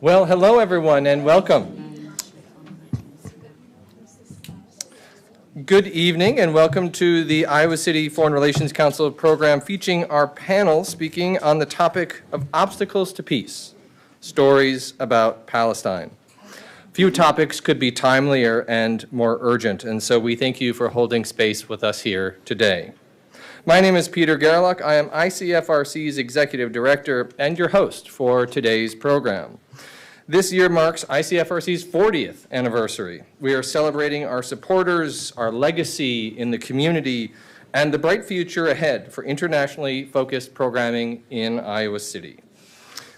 Well, hello everyone and welcome. Good evening and welcome to the Iowa City Foreign Relations Council program featuring our panel speaking on the topic of obstacles to peace, stories about Palestine. Few topics could be timelier and more urgent, and so we thank you for holding space with us here today. My name is Peter Gerlach. I am ICFRC's Executive Director and your host for today's program. This year marks ICFRC's 40th anniversary. We are celebrating our supporters, our legacy in the community, and the bright future ahead for internationally focused programming in Iowa City.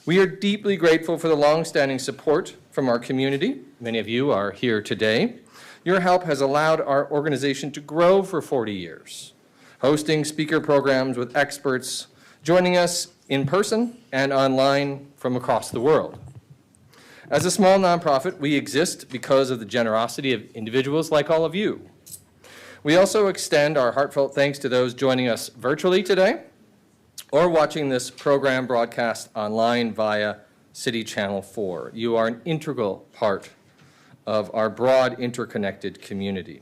We are deeply grateful for the long-standing support from our community. Many of you are here today. Your help has allowed our organization to grow for 40 years, hosting speaker programs with experts, joining us in person and online from across the world. As a small nonprofit, we exist because of the generosity of individuals like all of you. We also extend our heartfelt thanks to those joining us virtually today or watching this program broadcast online via City Channel 4. You are an integral part of our broad, interconnected community.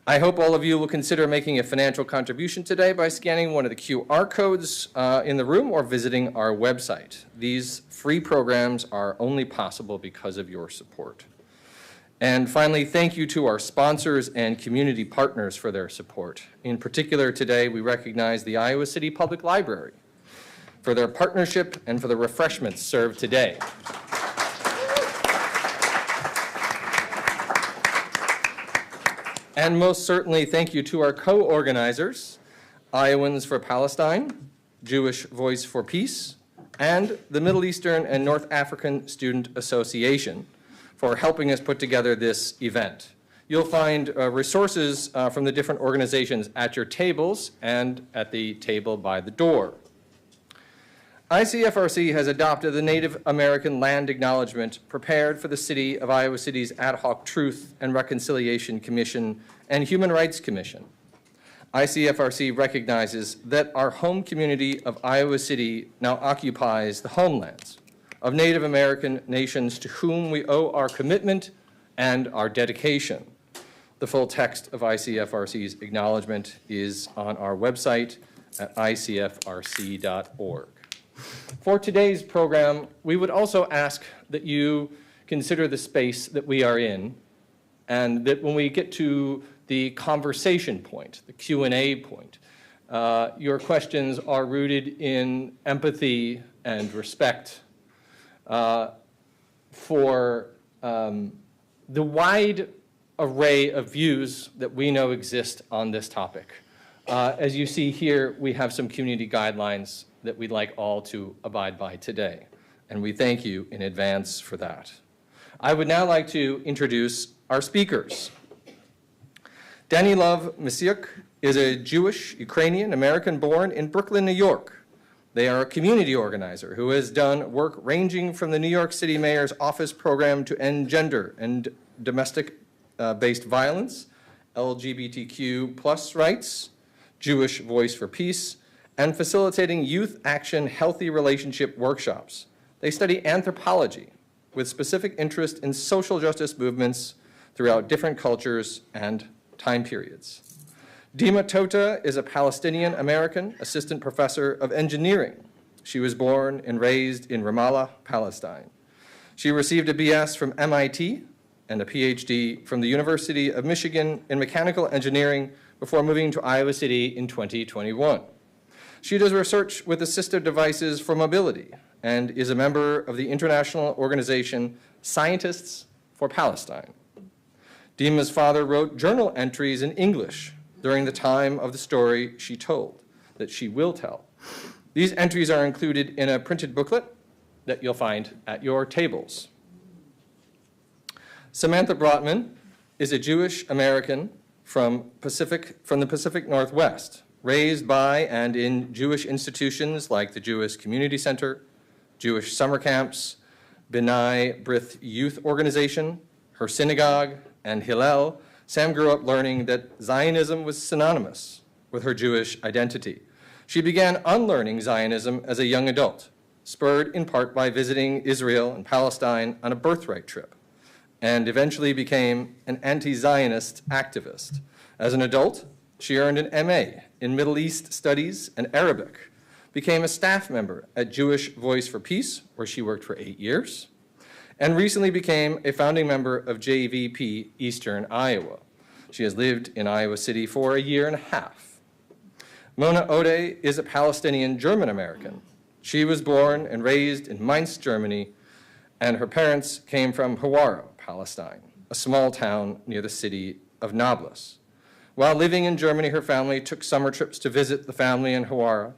I hope all of you will consider making a financial contribution today by scanning one of the QR codes in the room or visiting our website. These free programs are only possible because of your support. And finally, thank you to our sponsors and community partners for their support. In particular, today we recognize the Iowa City Public Library for their partnership and for the refreshments served today. And most certainly, thank you to our co-organizers, Iowans for Palestine, Jewish Voice for Peace, and the Middle Eastern and North African Student Association for helping us put together this event. You'll find resources from the different organizations at your tables and at the table by the door. ICFRC has adopted the Native American Land Acknowledgement prepared for the City of Iowa City's Ad Hoc Truth and Reconciliation Commission and Human Rights Commission. ICFRC recognizes that our home community of Iowa City now occupies the homelands of Native American nations to whom we owe our commitment and our dedication. The full text of ICFRC's acknowledgement is on our website at icfrc.org. For today's program, we would also ask that you consider the space that we are in, and that when we get to the conversation point, the Q&A point, your questions are rooted in empathy and respect for the wide array of views that we know exist on this topic. As you see here, we have some community guidelines that we'd like all to abide by today, and we thank you in advance for that. I would now like to introduce our speakers. Danilov Misiuk is a Jewish Ukrainian American born in Brooklyn, New York. They are a community organizer who has done work ranging from the New York City Mayor's Office program to end gender and domestic-based violence, LGBTQ+ rights, Jewish Voice for Peace, and facilitating youth action healthy relationship workshops. They study anthropology with specific interest in social justice movements throughout different cultures and time periods. Dima Tota is a Palestinian-American assistant professor of engineering. She was born and raised in Ramallah, Palestine. She received a BS from MIT and a PhD from the University of Michigan in mechanical engineering before moving to Iowa City in 2021. She does research with assistive devices for mobility and is a member of the international organization Scientists for Palestine. Dima's father wrote journal entries in English during the time of the story she told, that she will tell. These entries are included in a printed booklet that you'll find at your tables. Samantha Brotman is a Jewish American from the Pacific Northwest, raised by and in Jewish institutions like the Jewish Community Center, Jewish summer camps, B'nai B'rith Youth Organization, her synagogue, and Hillel. Sam grew up learning that Zionism was synonymous with her Jewish identity. She began unlearning Zionism as a young adult, spurred in part by visiting Israel and Palestine on a birthright trip, and eventually became an anti-Zionist activist. As an adult, she earned an MA in Middle East Studies and Arabic, became a staff member at Jewish Voice for Peace, where she worked for 8 years, and recently became a founding member of JVP Eastern Iowa. She has lived in Iowa City for 1.5 years. Mona Ode is a Palestinian German-American. She was born and raised in Mainz, Germany, and her parents came from Hawara, Palestine, a small town near the city of Nablus. While living in Germany, her family took summer trips to visit the family in Hawara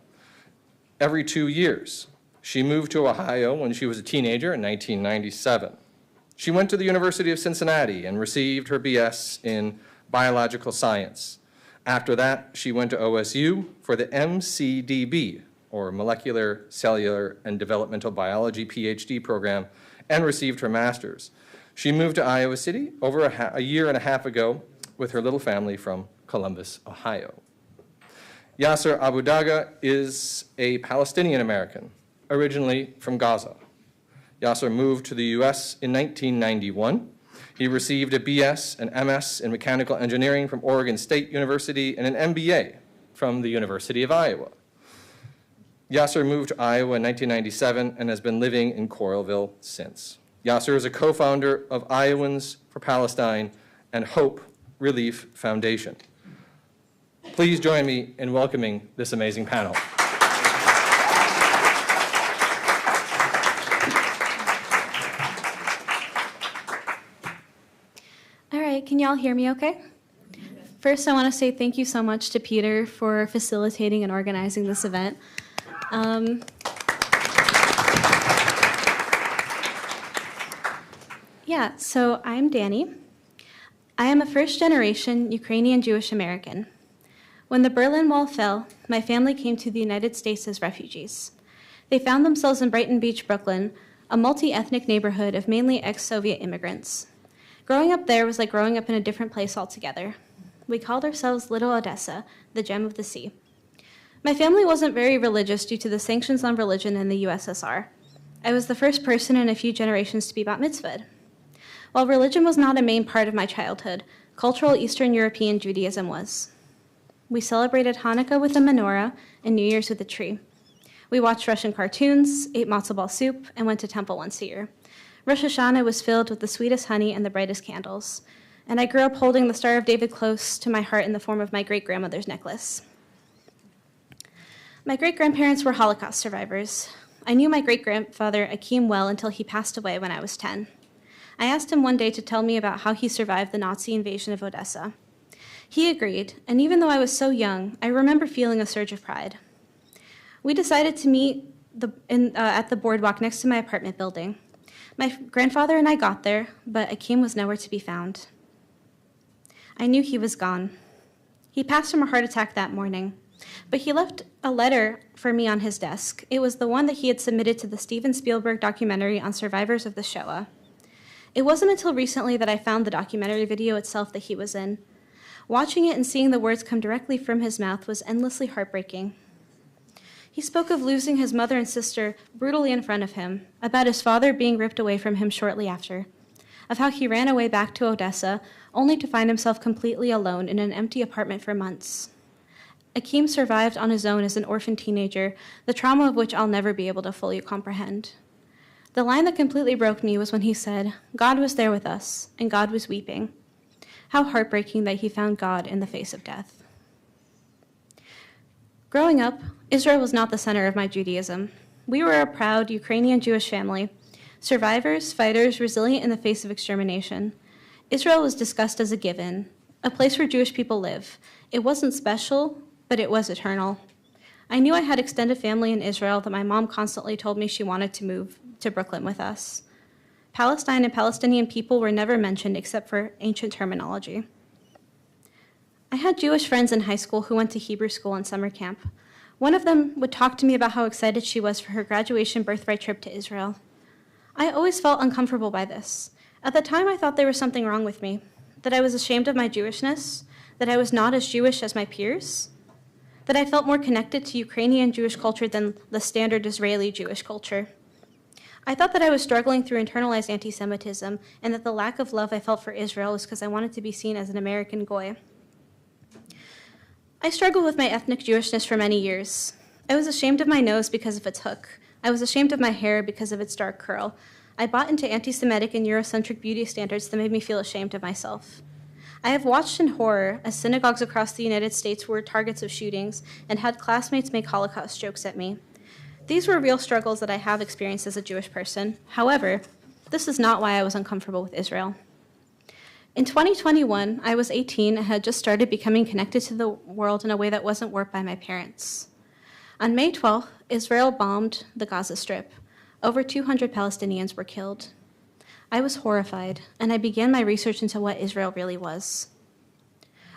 every 2 years. She moved to Ohio when she was a teenager in 1997. She went to the University of Cincinnati and received her BS in biological science. After that, she went to OSU for the MCDB, or Molecular, Cellular, and Developmental Biology PhD program, and received her master's. She moved to Iowa City over a 1.5 years ago with her little family from Columbus, Ohio. Yasser Abu Daga is a Palestinian-American, originally from Gaza. Yasser moved to the US in 1991. He received a BS and MS in mechanical engineering from Oregon State University and an MBA from the University of Iowa. Yasser moved to Iowa in 1997 and has been living in Coralville since. Yasser is a co-founder of Iowans for Palestine and Hope Relief Foundation. Please join me in welcoming this amazing panel. All right, can y'all hear me okay? First, I want to say thank you so much to Peter for facilitating and organizing this event. So I'm Danny. I am a first-generation Ukrainian Jewish American. When the Berlin Wall fell, my family came to the United States as refugees. They found themselves in Brighton Beach, Brooklyn, a multi-ethnic neighborhood of mainly ex-Soviet immigrants. Growing up there was like growing up in a different place altogether. We called ourselves Little Odessa, the gem of the sea. My family wasn't very religious due to the sanctions on religion in the USSR. I was the first person in a few generations to be bat mitzvahed. While religion was not a main part of my childhood, cultural Eastern European Judaism was. We celebrated Hanukkah with a menorah and New Year's with a tree. We watched Russian cartoons, ate matzo ball soup, and went to temple once a year. Rosh Hashanah was filled with the sweetest honey and the brightest candles. And I grew up holding the Star of David close to my heart in the form of my great-grandmother's necklace. My great-grandparents were Holocaust survivors. I knew my great-grandfather Akim well until he passed away when I was 10. I asked him one day to tell me about how he survived the Nazi invasion of Odessa. He agreed, and even though I was so young, I remember feeling a surge of pride. We decided to meet at the boardwalk next to my apartment building. My grandfather and I got there, but Akim was nowhere to be found. I knew he was gone. He passed from a heart attack that morning, but he left a letter for me on his desk. It was the one that he had submitted to the Steven Spielberg documentary on survivors of the Shoah. It wasn't until recently that I found the documentary video itself that he was in. Watching it and seeing the words come directly from his mouth was endlessly heartbreaking. He spoke of losing his mother and sister brutally in front of him, about his father being ripped away from him shortly after, of how he ran away back to Odessa only to find himself completely alone in an empty apartment for months. Akim survived on his own as an orphan teenager, the trauma of which I'll never be able to fully comprehend. The line that completely broke me was when he said, "God was there with us, and God was weeping." How heartbreaking that he found God in the face of death. Growing up, Israel was not the center of my Judaism. We were a proud Ukrainian Jewish family, survivors, fighters, resilient in the face of extermination. Israel was discussed as a given, a place where Jewish people live. It wasn't special, but it was eternal. I knew I had extended family in Israel that my mom constantly told me she wanted to move to Brooklyn with us. Palestine and Palestinian people were never mentioned except for ancient terminology. I had Jewish friends in high school who went to Hebrew school and summer camp. One of them would talk to me about how excited she was for her graduation birthright trip to Israel. I always felt uncomfortable by this. At the time, I thought there was something wrong with me, that I was ashamed of my Jewishness, that I was not as Jewish as my peers. that I felt more connected to Ukrainian Jewish culture than the standard Israeli Jewish culture. I thought that I was struggling through internalized anti-Semitism and that the lack of love I felt for Israel was because I wanted to be seen as an American goy. I struggled with my ethnic Jewishness for many years. I was ashamed of my nose because of its hook. I was ashamed of my hair because of its dark curl. I bought into anti-Semitic and Eurocentric beauty standards that made me feel ashamed of myself. I have watched in horror as synagogues across the United States were targets of shootings and had classmates make Holocaust jokes at me. These were real struggles that I have experienced as a Jewish person. However, this is not why I was uncomfortable with Israel. In 2021, I was 18 and had just started becoming connected to the world in a way that wasn't warped by my parents. On May 12th, Israel bombed the Gaza Strip. Over 200 Palestinians were killed. I was horrified, and I began my research into what Israel really was.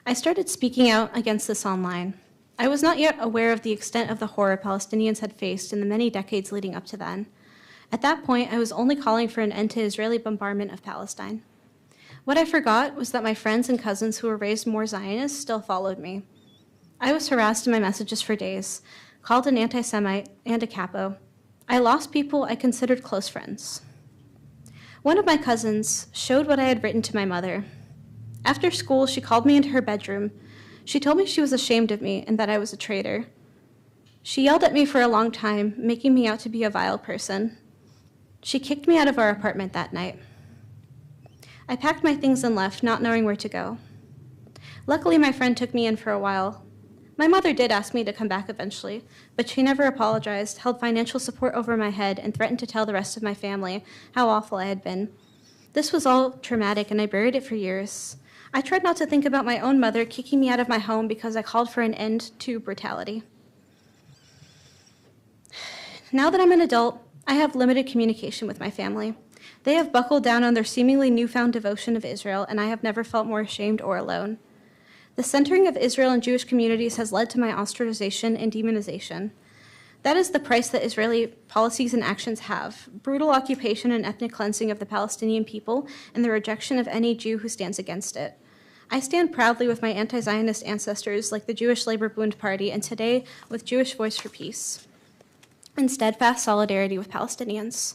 I started speaking out against this online. I was not yet aware of the extent of the horror Palestinians had faced in the many decades leading up to then. At that point, I was only calling for an end to Israeli bombardment of Palestine. What I forgot was that my friends and cousins who were raised more Zionists still followed me. I was harassed in my messages for days, called an anti-Semite and a capo. I lost people I considered close friends. One of my cousins showed what I had written to my mother. After school, she called me into her bedroom. She told me she was ashamed of me and that I was a traitor. She yelled at me for a long time, making me out to be a vile person. She kicked me out of our apartment that night. I packed my things and left, not knowing where to go. Luckily, my friend took me in for a while. My mother did ask me to come back eventually, but she never apologized, held financial support over my head, and threatened to tell the rest of my family how awful I had been. This was all traumatic, and I buried it for years. I tried not to think about my own mother kicking me out of my home because I called for an end to brutality. Now that I'm an adult, I have limited communication with my family. They have buckled down on their seemingly newfound devotion of Israel, and I have never felt more ashamed or alone. The centering of Israel and Jewish communities has led to my ostracization and demonization. That is the price that Israeli policies and actions have: brutal occupation and ethnic cleansing of the Palestinian people, and the rejection of any Jew who stands against it. I stand proudly with my anti-Zionist ancestors like the Jewish Labor Bund Party, and today with Jewish Voice for Peace, in steadfast solidarity with Palestinians.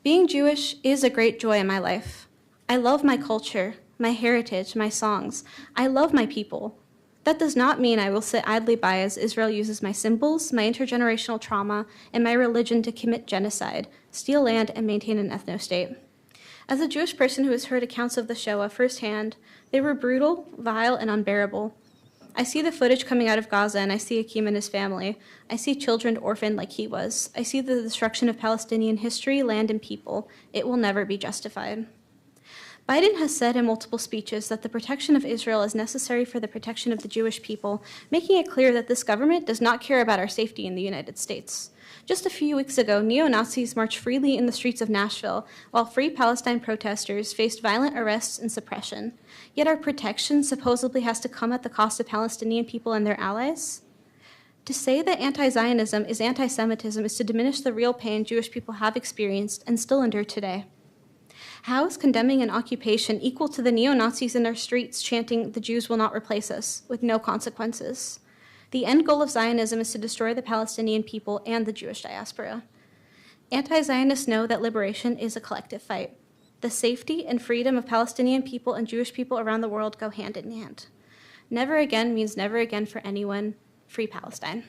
Being Jewish is a great joy in my life. I love my culture, my heritage, my songs. I love my people. That does not mean I will sit idly by as Israel uses my symbols, my intergenerational trauma, and my religion to commit genocide, steal land, and maintain an ethno-state. As a Jewish person who has heard accounts of the Shoah firsthand, they were brutal, vile, and unbearable. I see the footage coming out of Gaza, and I see Akeem and his family. I see children orphaned like he was. I see the destruction of Palestinian history, land, and people. It will never be justified. Biden has said in multiple speeches that the protection of Israel is necessary for the protection of the Jewish people, making it clear that this government does not care about our safety in the United States. Just a few weeks ago, neo-Nazis marched freely in the streets of Nashville, while Free Palestine protesters faced violent arrests and suppression. Yet our protection supposedly has to come at the cost of Palestinian people and their allies? To say that anti-Zionism is anti-Semitism is to diminish the real pain Jewish people have experienced and still endure today. How is condemning an occupation equal to the neo-Nazis in our streets chanting, "The Jews will not replace us," with no consequences? The end goal of Zionism is to destroy the Palestinian people and the Jewish diaspora. Anti-Zionists know that liberation is a collective fight. The safety and freedom of Palestinian people and Jewish people around the world go hand in hand. Never again means never again for anyone. Free Palestine.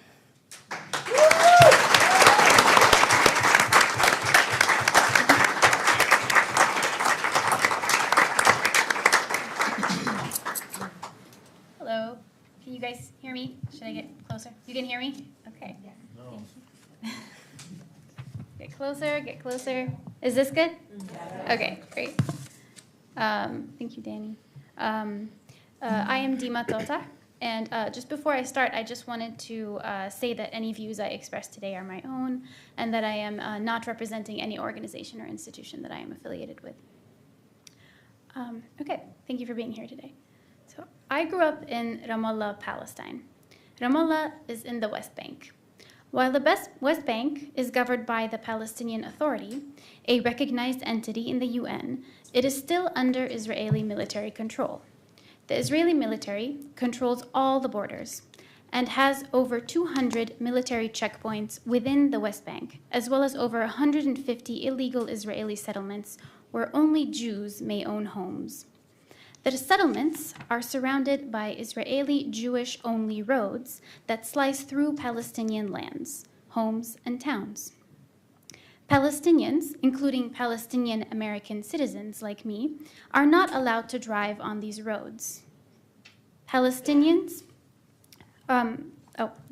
Hello. Can you guys hear me? Should I get closer? You can hear me? Okay. No. Get closer, get closer. Is this good? Okay, great. Thank you, Danny. I am Dima Tota, and just before I start, I just wanted to say that any views I express today are my own, and that I am not representing any organization or institution that I am affiliated with. Okay, thank you for being here today. So I grew up in Ramallah, Palestine. Ramallah is in the West Bank. While the West Bank is governed by the Palestinian Authority, a recognized entity in the UN, it is still under Israeli military control. The Israeli military controls all the borders. and has over 200 military checkpoints within the West Bank, as well as over 150 illegal Israeli settlements where only Jews may own homes. The settlements are surrounded by Israeli Jewish-only roads that slice through Palestinian lands, homes, and towns. Palestinians, including Palestinian-American citizens like me, are not allowed to drive on these roads. The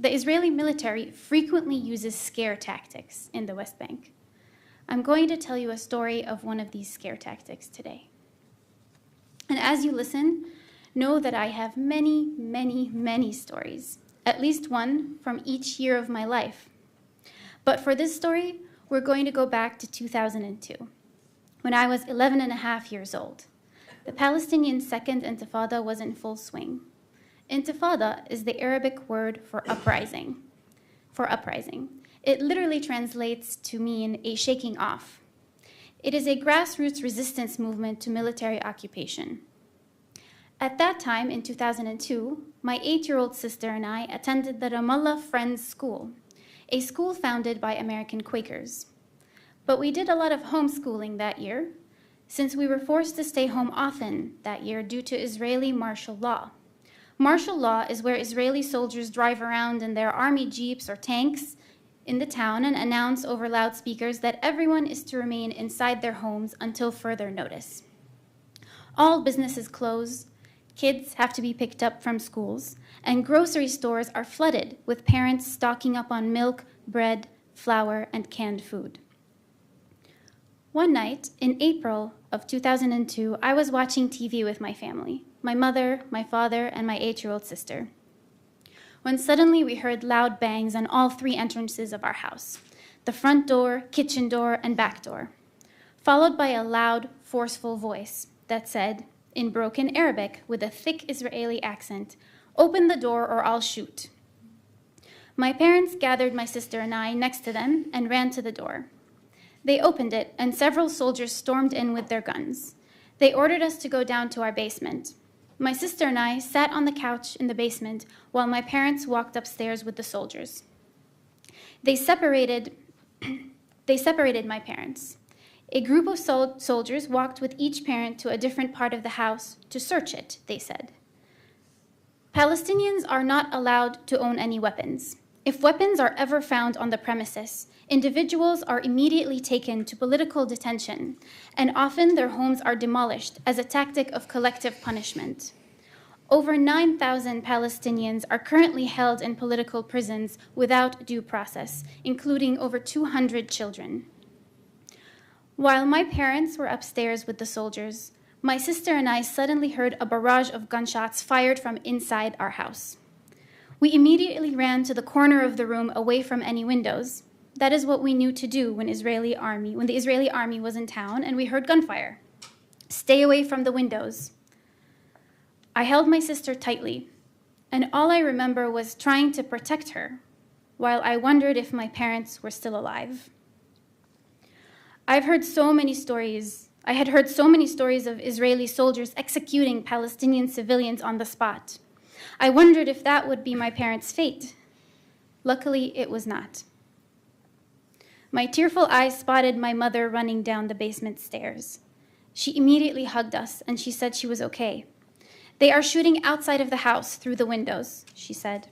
Israeli military frequently uses scare tactics in the West Bank. I'm going to tell you a story of one of these scare tactics today. And as you listen, know that I have many, many, many stories, at least one from each year of my life. But for this story, we're going to go back to 2002, when I was 11 and a half years old. The Palestinian Second Intifada was in full swing. Intifada is the Arabic word for uprising. It literally translates to mean a shaking off. It is a grassroots resistance movement to military occupation. At that time, in 2002, my 8-year-old sister and I attended the Ramallah Friends School, a school founded by American Quakers. But we did a lot of homeschooling that year, since we were forced to stay home often that year due to Israeli martial law. Martial law is where Israeli soldiers drive around in their army jeeps or tanks in the town and announce over loudspeakers that everyone is to remain inside their homes until further notice. All businesses close, kids have to be picked up from schools, and grocery stores are flooded with parents stocking up on milk, bread, flour, and canned food. One night, in April of 2002, I was watching TV with my family, my mother, my father, and my 8-year-old sister, when suddenly we heard loud bangs on all 3 entrances of our house, the front door, kitchen door, and back door, followed by a loud, forceful voice that said, in broken Arabic with a thick Israeli accent, "Open the door or I'll shoot." My parents gathered my sister and I next to them and ran to the door. They opened it, and several soldiers stormed in with their guns. They ordered us to go down to our basement. My sister and I sat on the couch in the basement while my parents walked upstairs with the soldiers. They separated my parents. A group of soldiers walked with each parent to a different part of the house to search it, they said. Palestinians are not allowed to own any weapons. If weapons are ever found on the premises, individuals are immediately taken to political detention, and often their homes are demolished as a tactic of collective punishment. Over 9,000 Palestinians are currently held in political prisons without due process, including over 200 children. While my parents were upstairs with the soldiers, my sister and I suddenly heard a barrage of gunshots fired from inside our house. We immediately ran to the corner of the room away from any windows. That is what we knew to do when the Israeli army was in town and we heard gunfire. Stay away from the windows. I held my sister tightly, and all I remember was trying to protect her while I wondered if my parents were still alive. I had heard so many stories of Israeli soldiers executing Palestinian civilians on the spot. I wondered if that would be my parents' fate. Luckily, it was not. My tearful eyes spotted my mother running down the basement stairs. She immediately hugged us, and she said she was okay. "They are shooting outside of the house through the windows," she said.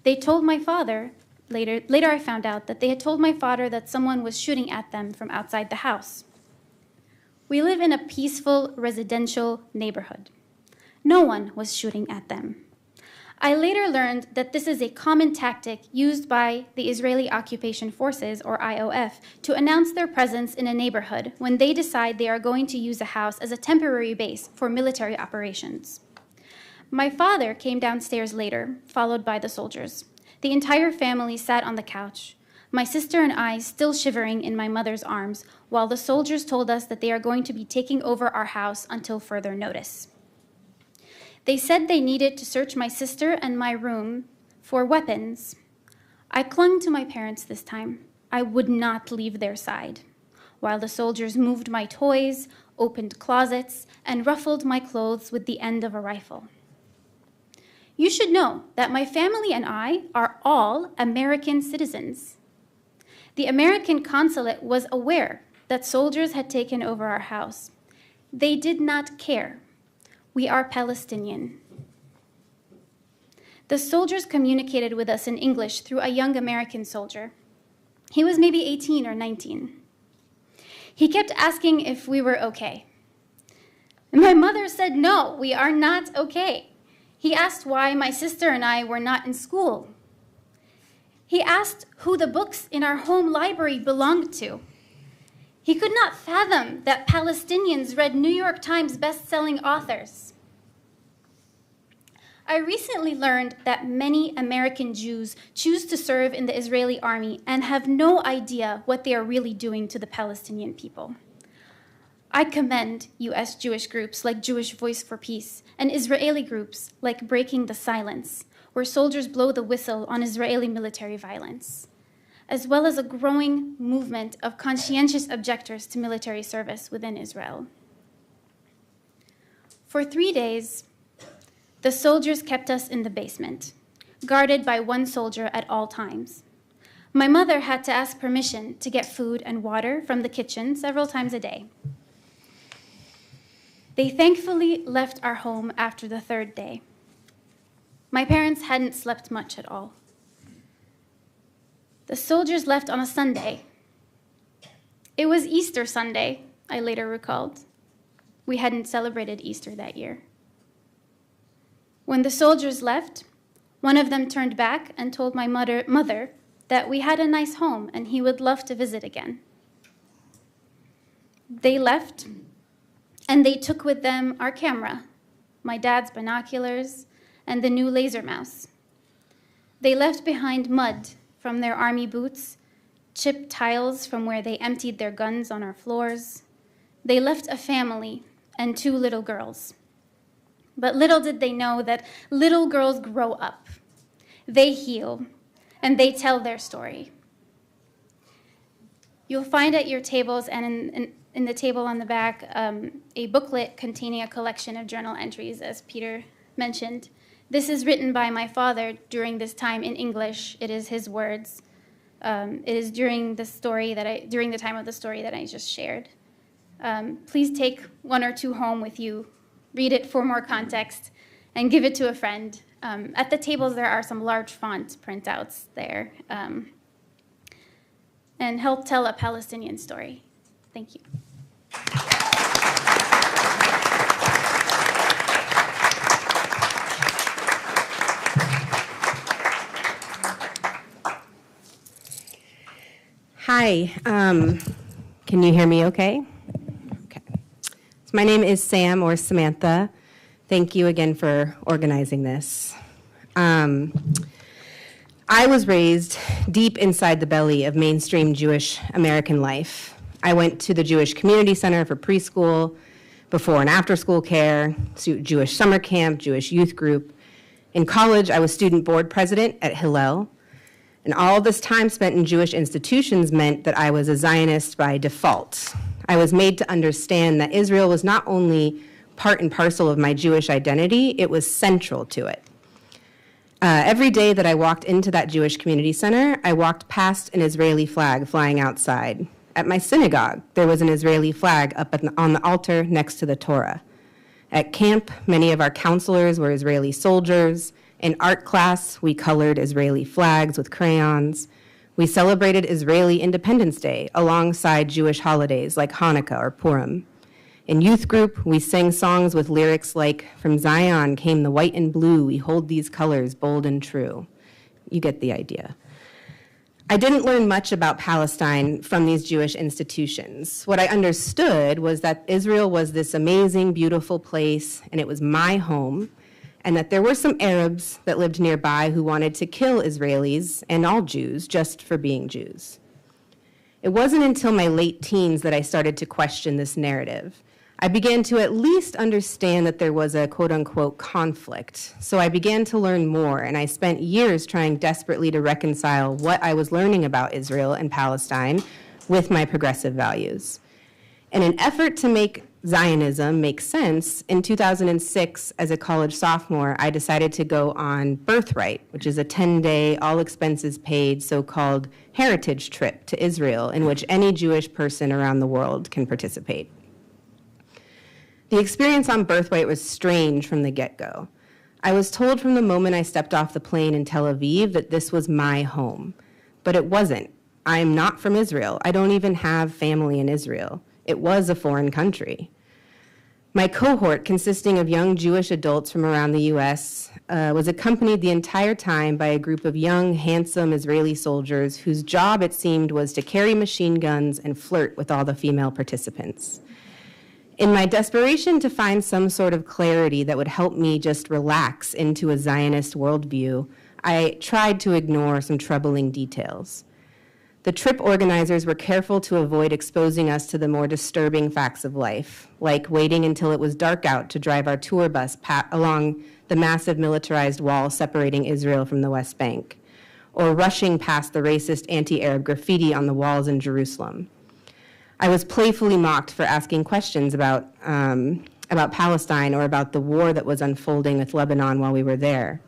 They told my father, later I found out that they had told my father that someone was shooting at them from outside the house. We live in a peaceful residential neighborhood. No one was shooting at them. I later learned that this is a common tactic used by the Israeli Occupation Forces, or IOF, to announce their presence in a neighborhood when they decide they are going to use a house as a temporary base for military operations. My father came downstairs later, followed by the soldiers. The entire family sat on the couch, my sister and I still shivering in my mother's arms, while the soldiers told us that they are going to be taking over our house until further notice. They said they needed to search my sister and my room for weapons. I clung to my parents this time. I would not leave their side, while the soldiers moved my toys, opened closets, and ruffled my clothes with the end of a rifle. You should know that my family and I are all American citizens. The American consulate was aware that soldiers had taken over our house. They did not care. We are Palestinian. The soldiers communicated with us in English through a young American soldier. He was maybe 18 or 19. He kept asking if we were okay. My mother said, no, we are not okay. He asked why my sister and I were not in school. He asked who the books in our home library belonged to. He could not fathom that Palestinians read New York Times best-selling authors. I recently learned that many American Jews choose to serve in the Israeli army and have no idea what they are really doing to the Palestinian people. I commend U.S. Jewish groups like Jewish Voice for Peace and Israeli groups like Breaking the Silence, where soldiers blow the whistle on Israeli military violence, as well as a growing movement of conscientious objectors to military service within Israel. For 3 days, the soldiers kept us in the basement, guarded by one soldier at all times. My mother had to ask permission to get food and water from the kitchen several times a day. They thankfully left our home after the 3rd day. My parents hadn't slept much at all. The soldiers left on a Sunday. It was Easter Sunday, I later recalled. We hadn't celebrated Easter that year. When the soldiers left, one of them turned back and told my mother that we had a nice home and he would love to visit again. They left, and they took with them our camera, my dad's binoculars, and the new laser mouse. They left behind mud from their army boots, chipped tiles from where they emptied their guns on our floors. They left a family and 2 little girls. But little did they know that little girls grow up. They heal, and they tell their story. You'll find at your tables and in the table on the back a booklet containing a collection of journal entries, as Peter mentioned. This is written by my father during this time in English. It is his words. It is during the time of the story that I just shared. Please take 1 or 2 home with you. Read it for more context, and give it to a friend. At the tables, there are some large font printouts there. And help tell a Palestinian story. Thank you. Hi, can you hear me okay? Okay. So my name is Sam, or Samantha. Thank you again for organizing this. I was raised deep inside the belly of mainstream Jewish American life. I went to the Jewish Community Center for preschool, before and after school care, Jewish summer camp, Jewish youth group. In college, I was student board president at Hillel. And all this time spent in Jewish institutions meant that I was a Zionist by default. I was made to understand that Israel was not only part and parcel of my Jewish identity, it was central to it. Every day that I walked into that Jewish community center, I walked past an Israeli flag flying outside. At my synagogue, there was an Israeli flag up on the altar next to the Torah. At camp, many of our counselors were Israeli soldiers. In art class, we colored Israeli flags with crayons. We celebrated Israeli Independence Day alongside Jewish holidays like Hanukkah or Purim. In youth group, we sang songs with lyrics like, "From Zion came the white and blue, we hold these colors bold and true." You get the idea. I didn't learn much about Palestine from these Jewish institutions. What I understood was that Israel was this amazing, beautiful place, and it was my home, and that there were some Arabs that lived nearby who wanted to kill Israelis and all Jews just for being Jews. It wasn't until my late teens that I started to question this narrative. I began to at least understand that there was a quote-unquote conflict. So I began to learn more, and I spent years trying desperately to reconcile what I was learning about Israel and Palestine with my progressive values. In an effort to make Zionism makes sense, in 2006, as a college sophomore, I decided to go on Birthright, which is a 10-day, all-expenses-paid, so-called heritage trip to Israel, in which any Jewish person around the world can participate. The experience on Birthright was strange from the get-go. I was told from the moment I stepped off the plane in Tel Aviv that this was my home, but it wasn't. I am not from Israel. I don't even have family in Israel. It was a foreign country. My cohort, consisting of young Jewish adults from around the US, was accompanied the entire time by a group of young, handsome Israeli soldiers whose job, it seemed, was to carry machine guns and flirt with all the female participants. In my desperation to find some sort of clarity that would help me just relax into a Zionist worldview, I tried to ignore some troubling details. The trip organizers were careful to avoid exposing us to the more disturbing facts of life, like waiting until it was dark out to drive our tour bus along the massive militarized wall separating Israel from the West Bank, or rushing past the racist anti-Arab graffiti on the walls in Jerusalem. I was playfully mocked for asking questions about Palestine or about the war that was unfolding with Lebanon while we were there.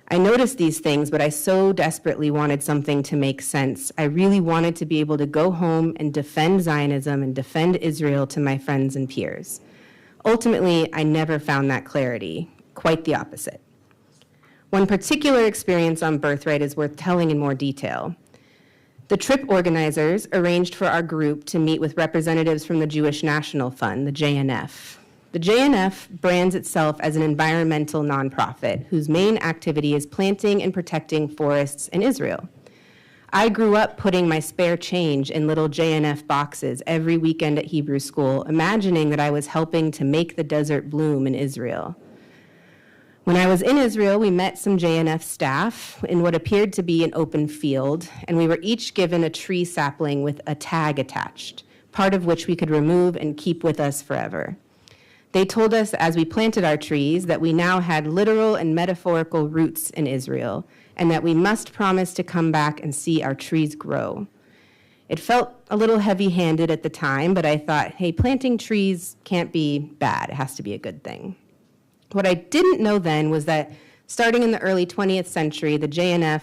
I noticed these things, but I so desperately wanted something to make sense. I really wanted to be able to go home and defend Zionism and defend Israel to my friends and peers. Ultimately, I never found that clarity, quite the opposite. One particular experience on Birthright is worth telling in more detail. The trip organizers arranged for our group to meet with representatives from the Jewish National Fund, the JNF. The JNF brands itself as an environmental nonprofit whose main activity is planting and protecting forests in Israel. I grew up putting my spare change in little JNF boxes every weekend at Hebrew school, imagining that I was helping to make the desert bloom in Israel. When I was in Israel, we met some JNF staff in what appeared to be an open field, and we were each given a tree sapling with a tag attached, part of which we could remove and keep with us forever. They told us as we planted our trees that we now had literal and metaphorical roots in Israel, and that we must promise to come back and see our trees grow. It felt a little heavy-handed at the time, but I thought, hey, planting trees can't be bad. It has to be a good thing. What I didn't know then was that starting in the early 20th century, the JNF,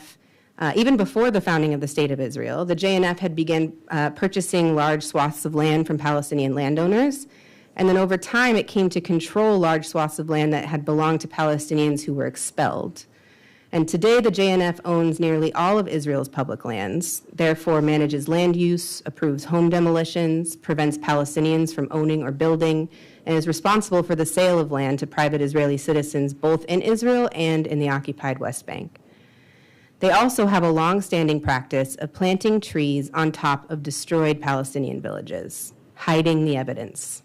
even before the founding of the State of Israel, the JNF had begun purchasing large swaths of land from Palestinian landowners. And then over time, it came to control large swaths of land that had belonged to Palestinians who were expelled. And today, the JNF owns nearly all of Israel's public lands, therefore manages land use, approves home demolitions, prevents Palestinians from owning or building, and is responsible for the sale of land to private Israeli citizens both in Israel and in the occupied West Bank. They also have a long-standing practice of planting trees on top of destroyed Palestinian villages, hiding the evidence.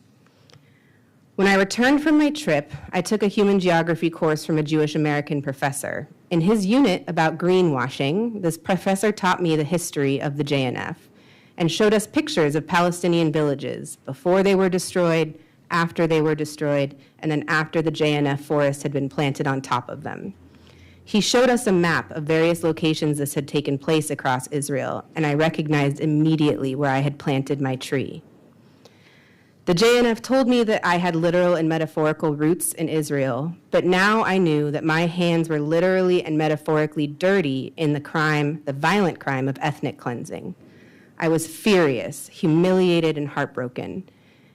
When I returned from my trip, I took a human geography course from a Jewish American professor. In his unit about greenwashing, this professor taught me the history of the JNF and showed us pictures of Palestinian villages before they were destroyed, after they were destroyed, and then after the JNF forest had been planted on top of them. He showed us a map of various locations this had taken place across Israel, and I recognized immediately where I had planted my tree. The JNF told me that I had literal and metaphorical roots in Israel, but now I knew that my hands were literally and metaphorically dirty in the violent crime of ethnic cleansing. I was furious, humiliated, and heartbroken.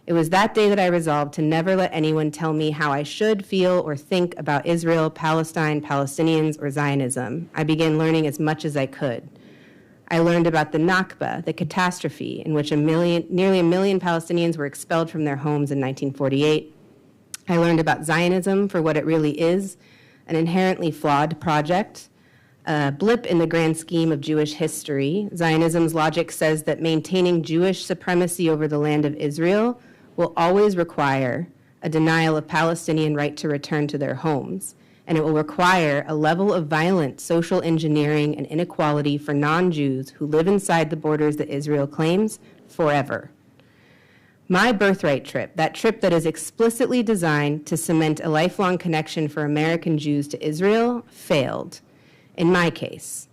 It was that day that I resolved to never let anyone tell me how I should feel or think about Israel, Palestine, Palestinians, or Zionism. I began learning as much as I could. I learned about the Nakba, the catastrophe in which nearly a million Palestinians were expelled from their homes in 1948. I learned about Zionism for what it really is, an inherently flawed project, a blip in the grand scheme of Jewish history. Zionism's logic says that maintaining Jewish supremacy over the land of Israel will always require a denial of Palestinian right to return to their homes, and it will require a level of violent social engineering and inequality for non-Jews who live inside the borders that Israel claims forever. My birthright trip, that trip that is explicitly designed to cement a lifelong connection for American Jews to Israel, failed, in my case.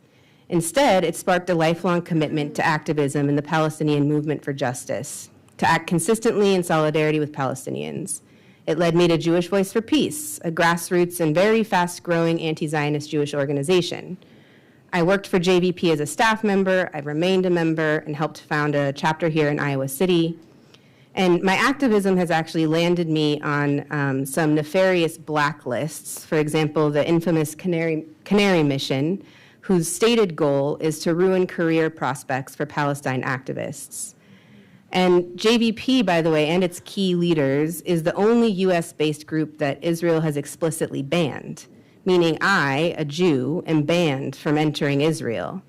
Instead, it sparked a lifelong commitment to activism in the Palestinian movement for justice. to act consistently in solidarity with Palestinians. It led me to Jewish Voice for Peace, a grassroots and very fast-growing anti-Zionist Jewish organization. I worked for JVP as a staff member, I've remained a member, and helped found a chapter here in Iowa City. And my activism has actually landed me on some nefarious blacklists, for example, the infamous Canary Mission, whose stated goal is to ruin career prospects for Palestine activists. And JVP, by the way, and its key leaders, is the only US-based group that Israel has explicitly banned, meaning I, a Jew, am banned from entering Israel.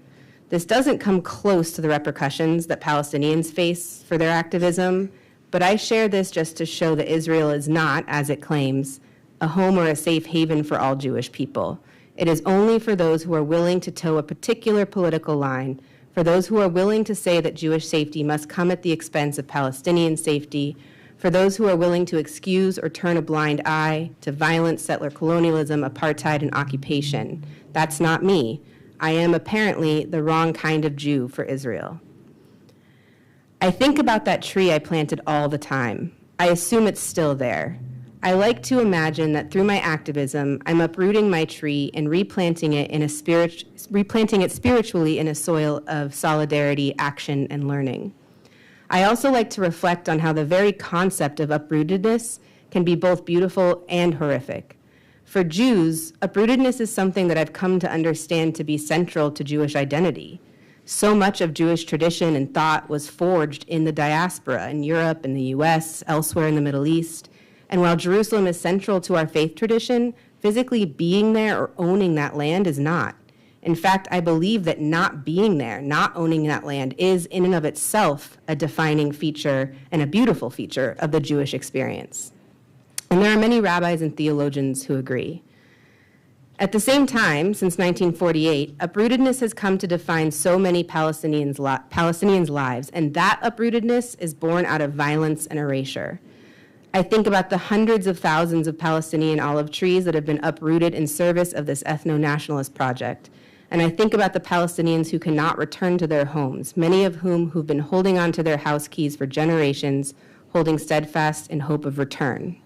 This doesn't come close to the repercussions that Palestinians face for their activism, but I share this just to show that Israel is not, as it claims, a home or a safe haven for all Jewish people. It is only for those who are willing to toe a particular political line, for those who are willing to say that Jewish safety must come at the expense of Palestinian safety, for those who are willing to excuse or turn a blind eye to violent settler colonialism, apartheid, and occupation. That's not me. I am apparently the wrong kind of Jew for Israel. I think about that tree I planted all the time. I assume it's still there. I like to imagine that through my activism, I'm uprooting my tree and replanting it spiritually in a soil of solidarity, action, and learning. I also like to reflect on how the very concept of uprootedness can be both beautiful and horrific. For Jews, uprootedness is something that I've come to understand to be central to Jewish identity. So much of Jewish tradition and thought was forged in the diaspora, in Europe, in the US, elsewhere in the Middle East. And while Jerusalem is central to our faith tradition, physically being there or owning that land is not. In fact, I believe that not being there, not owning that land, is in and of itself a defining feature and a beautiful feature of the Jewish experience. And there are many rabbis and theologians who agree. At the same time, since 1948, uprootedness has come to define so many Palestinians' lives, and that uprootedness is born out of violence and erasure. I think about the hundreds of thousands of Palestinian olive trees that have been uprooted in service of this ethno-nationalist project. And I think about the Palestinians who cannot return to their homes, many of whom who've been holding on to their house keys for generations, holding steadfast in hope of return.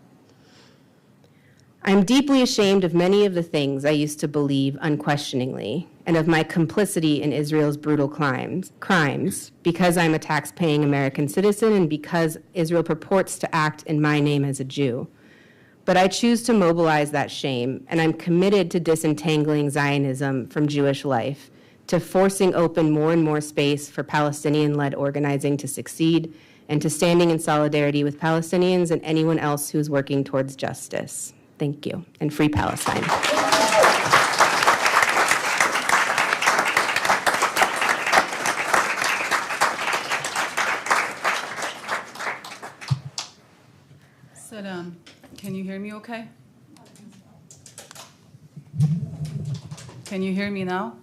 I'm deeply ashamed of many of the things I used to believe unquestioningly, and of my complicity in Israel's brutal crimes, because I'm a tax-paying American citizen and because Israel purports to act in my name as a Jew. But I choose to mobilize that shame, and I'm committed to disentangling Zionism from Jewish life, to forcing open more and more space for Palestinian-led organizing to succeed, and to standing in solidarity with Palestinians and anyone else who's working towards justice. Thank you, and free Palestine. Salam. Can you hear me okay? Can you hear me now?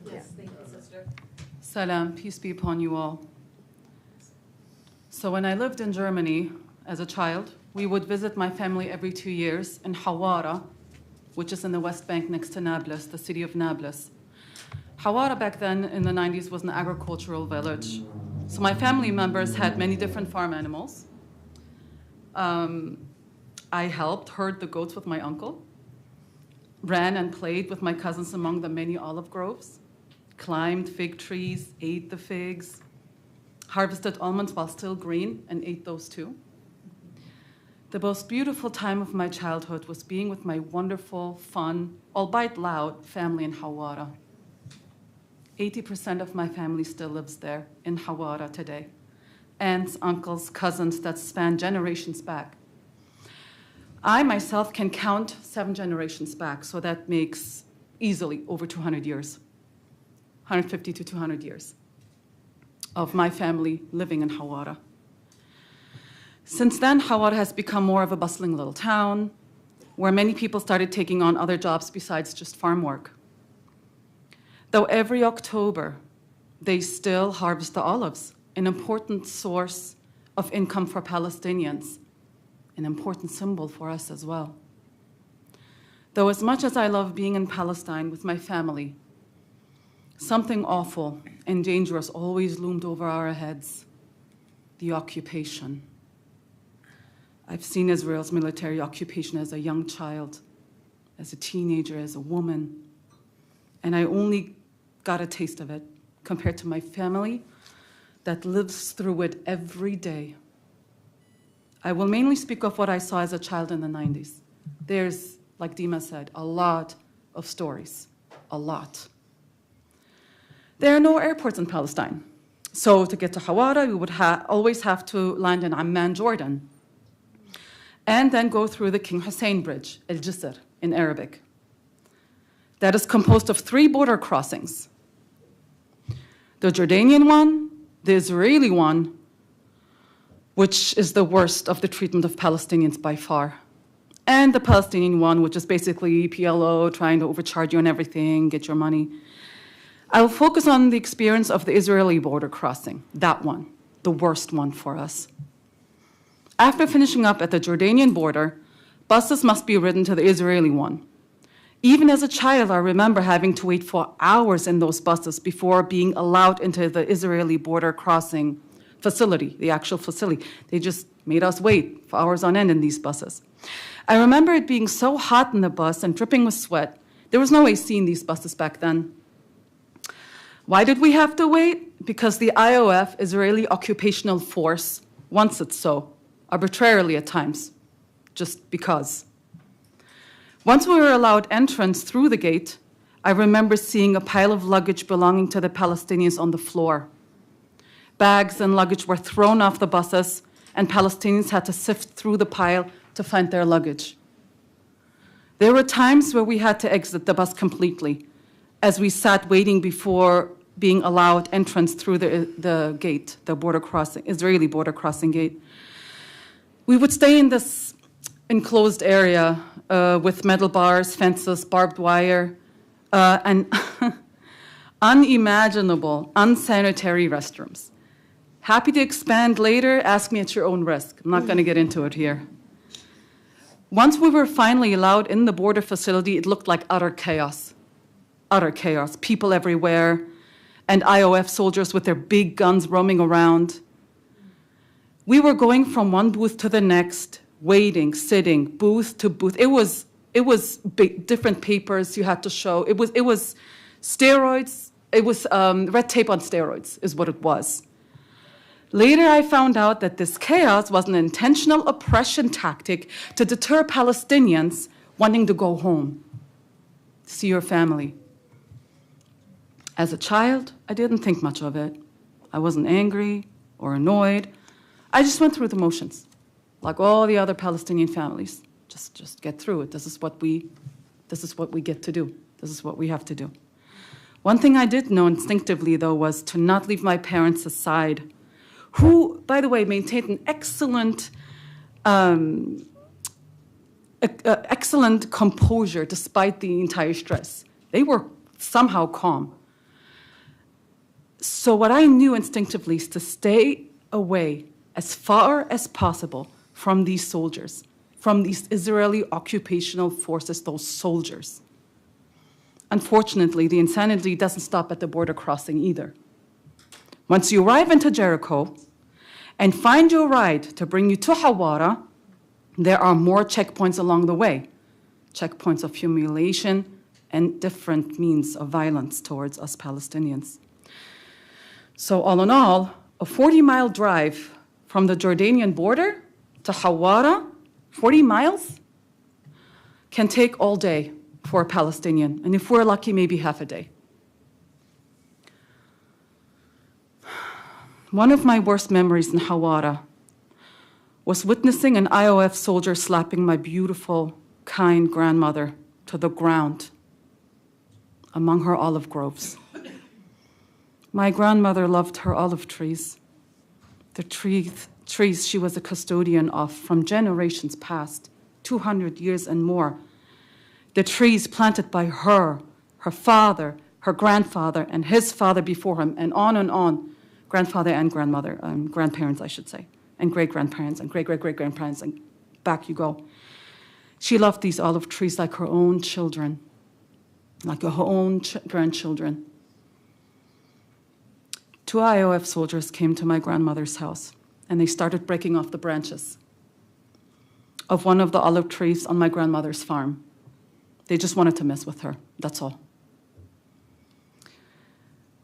Yes, thank you, sister. Salam, peace be upon you all. So when I lived in Germany as a child, we would visit my family every 2 years in Hawara, which is in the West Bank next to Nablus, the city of Nablus. Hawara back then in the 90s was an agricultural village. So my family members had many different farm animals. I helped herd the goats with my uncle, ran and played with my cousins among the many olive groves, climbed fig trees, ate the figs, harvested almonds while still green and ate those too. The most beautiful time of my childhood was being with my wonderful, fun, albeit loud, family in Hawara. 80% of my family still lives there in Hawara today. Aunts, uncles, cousins that span generations back. I myself can count 7 generations back, so that makes easily over 200 years, 150 to 200 years of my family living in Hawara. Since then, Hawara has become more of a bustling little town where many people started taking on other jobs besides just farm work. Though every October, they still harvest the olives, an important source of income for Palestinians, an important symbol for us as well. Though as much as I love being in Palestine with my family, something awful and dangerous always loomed over our heads. the occupation. I've seen Israel's military occupation as a young child, as a teenager, as a woman, and I only got a taste of it compared to my family that lives through it every day. I will mainly speak of what I saw as a child in the 90s. There's, like Dima said, a lot of stories, a lot. There are no airports in Palestine. So to get to Hawara, we would always have to land in Amman, Jordan, and then go through the King Hussein Bridge, El Jisr in Arabic. That is composed of 3 border crossings. The Jordanian one, the Israeli one, which is the worst of the treatment of Palestinians by far, and the Palestinian one, which is basically PLO trying to overcharge you on everything, get your money. I will focus on the experience of the Israeli border crossing, that one, the worst one for us. After finishing up at the Jordanian border, buses must be ridden to the Israeli one. Even as a child, I remember having to wait for hours in those buses before being allowed into the Israeli border crossing facility, the actual facility. They just made us wait for hours on end in these buses. I remember it being so hot in the bus and dripping with sweat. There was no AC in these buses back then. Why did we have to wait? Because the IOF, Israeli Occupational Force, wants it so, arbitrarily at times, just because. Once we were allowed entrance through the gate, I remember seeing a pile of luggage belonging to the Palestinians on the floor. Bags and luggage were thrown off the buses, and Palestinians had to sift through the pile to find their luggage. There were times where we had to exit the bus completely, as we sat waiting before being allowed entrance through the gate, the border crossing, Israeli border crossing gate. We would stay in this enclosed area with metal bars, fences, barbed wire, and unimaginable, unsanitary restrooms. Happy to expand later, ask me at your own risk. I'm not going to get into it here. Once we were finally allowed in the border facility, it looked like utter chaos. Utter chaos. People everywhere, and IOF soldiers with their big guns roaming around. We were going from one booth to the next, waiting, sitting, booth to booth. It was different papers you had to show. It was steroids. It was red tape on steroids is what it was. Later, I found out that this chaos was an intentional oppression tactic to deter Palestinians wanting to go home, see your family. As a child, I didn't think much of it. I wasn't angry or annoyed. I just went through the motions, like all the other Palestinian families. Just get through it. This is what we get to do. This is what we have to do. One thing I did know instinctively, though, was to not leave my parents aside, who, by the way, maintained an excellent composure despite the entire stress. They were somehow calm. So what I knew instinctively is to stay away as far as possible from these soldiers, from these Israeli occupational forces, those soldiers. Unfortunately, the insanity doesn't stop at the border crossing either. Once you arrive into Jericho and find your ride to bring you to Hawara, there are more checkpoints along the way, checkpoints of humiliation and different means of violence towards us Palestinians. So all in all, a 40-mile drive from the Jordanian border to Hawara, 40 miles, can take all day for a Palestinian, and if we're lucky, maybe half a day. One of my worst memories in Hawara was witnessing an IOF soldier slapping my beautiful, kind grandmother to the ground among her olive groves. My grandmother loved her olive trees, the trees she was a custodian of from generations past, 200 years and more. The trees planted by her father, her grandfather, and his father before him, and on, grandfather and grandmother, grandparents, I should say, and great-grandparents, and great-great-great-grandparents, and back you go. She loved these olive trees like her own children, like her own grandchildren. 2 IOF soldiers came to my grandmother's house and they started breaking off the branches of one of the olive trees on my grandmother's farm. They just wanted to mess with her, that's all.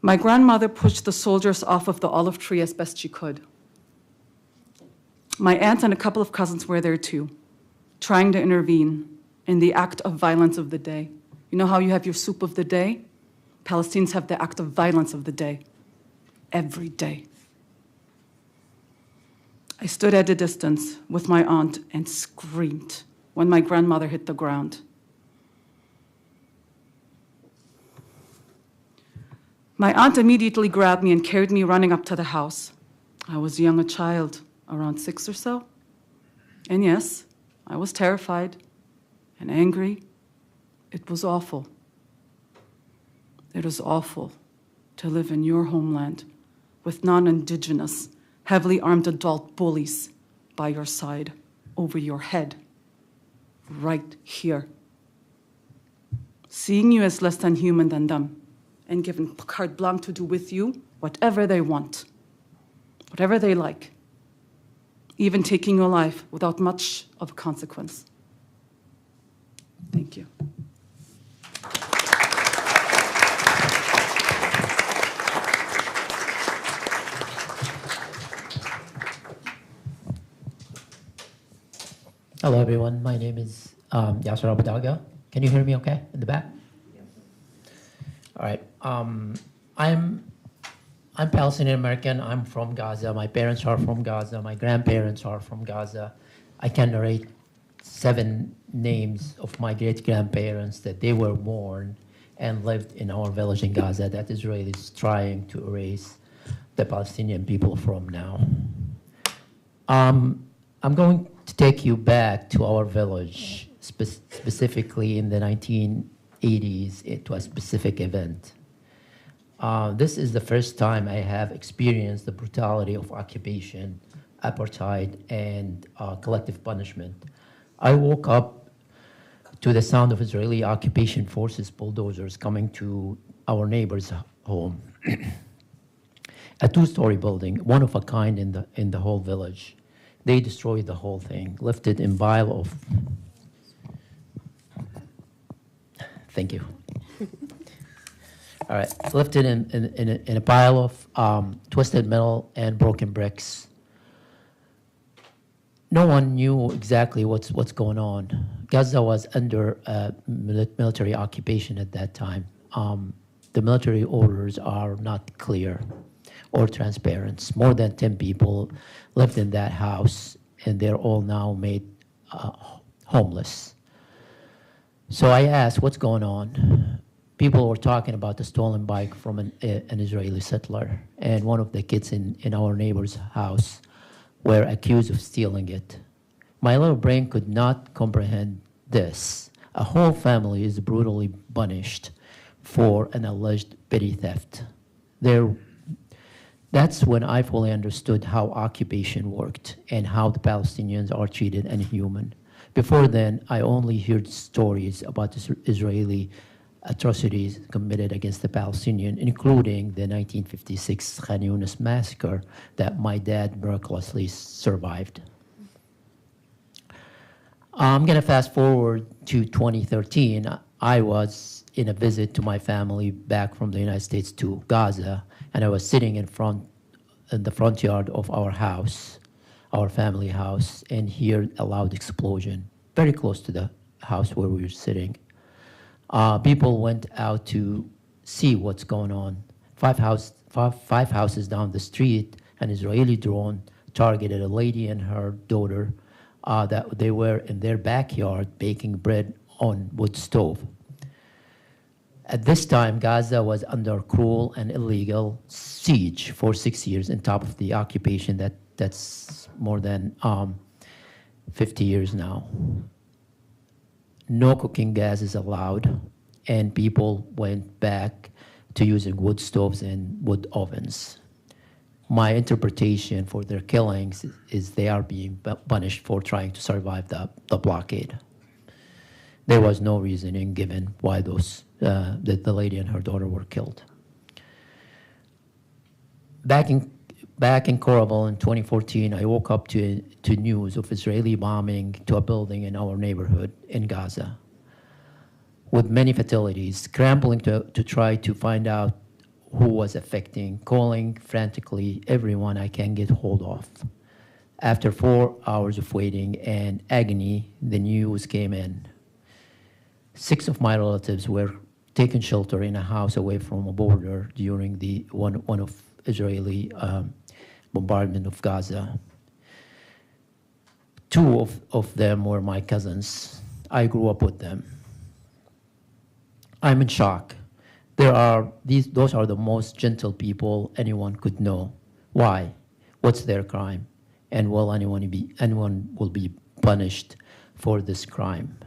My grandmother pushed the soldiers off of the olive tree as best she could. My aunt and a couple of cousins were there too, trying to intervene in the act of violence of the day. You know how you have your soup of the day? Palestinians have the act of violence of the day, every day. I stood at a distance with my aunt and screamed when my grandmother hit the ground. My aunt immediately grabbed me and carried me running up to the house. I was young, a child, around 6 or so. And yes, I was terrified and angry. It was awful. It is awful to live in your homeland with non-Indigenous, heavily armed adult bullies by your side, over your head, right here. Seeing you as less than human than them, and given carte blanche to do with you whatever they want, whatever they like, even taking your life without much of a consequence. Thank you. Hello, everyone. My name is Yasser Abadaga. Can you hear me okay in the back? All right. I'm Palestinian-American. I'm from Gaza. My parents are from Gaza. My grandparents are from Gaza. I can narrate 7 names of my great-grandparents that they were born and lived in our village in Gaza that Israel is trying to erase the Palestinian people from now. I'm going to take you back to our village, specifically in the 1980s, to a specific event. This is the first time I have experienced the brutality of occupation, apartheid, and collective punishment. I woke up to the sound of Israeli occupation forces bulldozers coming to our neighbor's home. A 2-story building, one of a kind in the whole village. They destroyed the whole thing, lifted in pile of... Thank you. All right, lifted in a pile of twisted metal and broken bricks. No one knew exactly what's going on. Gaza was under military occupation at that time. The military orders are not clear or transparent. More than 10 people lived in that house, and they're all now made homeless. So I asked, what's going on? People were talking about the stolen bike from an Israeli settler, and one of the kids in our neighbor's house were accused of stealing it. My little brain could not comprehend this. A whole family is brutally punished for an alleged petty theft. That's when I fully understood how occupation worked and how the Palestinians are treated inhuman. Before then, I only heard stories about Israeli atrocities committed against the Palestinians, including the 1956 Khan Yunis massacre that my dad miraculously survived. I'm going to fast forward to 2013. I was in a visit to my family back from the United States to Gaza, and I was sitting in the front yard of our house, our family house, and heard a loud explosion very close to the house where we were sitting. People went out to see what's going on. Five houses down the street, an Israeli drone targeted a lady and her daughter that they were in their backyard baking bread on wood stove. At this time, Gaza was under cruel and illegal siege for 6 years on top of the occupation that's more than 50 years now. No cooking gas is allowed, and people went back to using wood stoves and wood ovens. My interpretation for their killings is they are being punished for trying to survive the blockade. There was no reasoning given why the lady and her daughter were killed. Back in back in Korabel in 2014, I woke up to news of Israeli bombing to a building in our neighborhood in Gaza, with many fatalities, scrambling to try to find out who was affecting, calling frantically everyone I can get hold of. After 4 hours of waiting and agony, the news came in. 6 of my relatives were taken shelter in a house away from a border during the one of Israeli bombardment of Gaza. 2 of them were my cousins. I grew up with them. I'm in shock. Those are the most gentle people anyone could know. Why? What's their crime? And will anyone will be punished for this crime?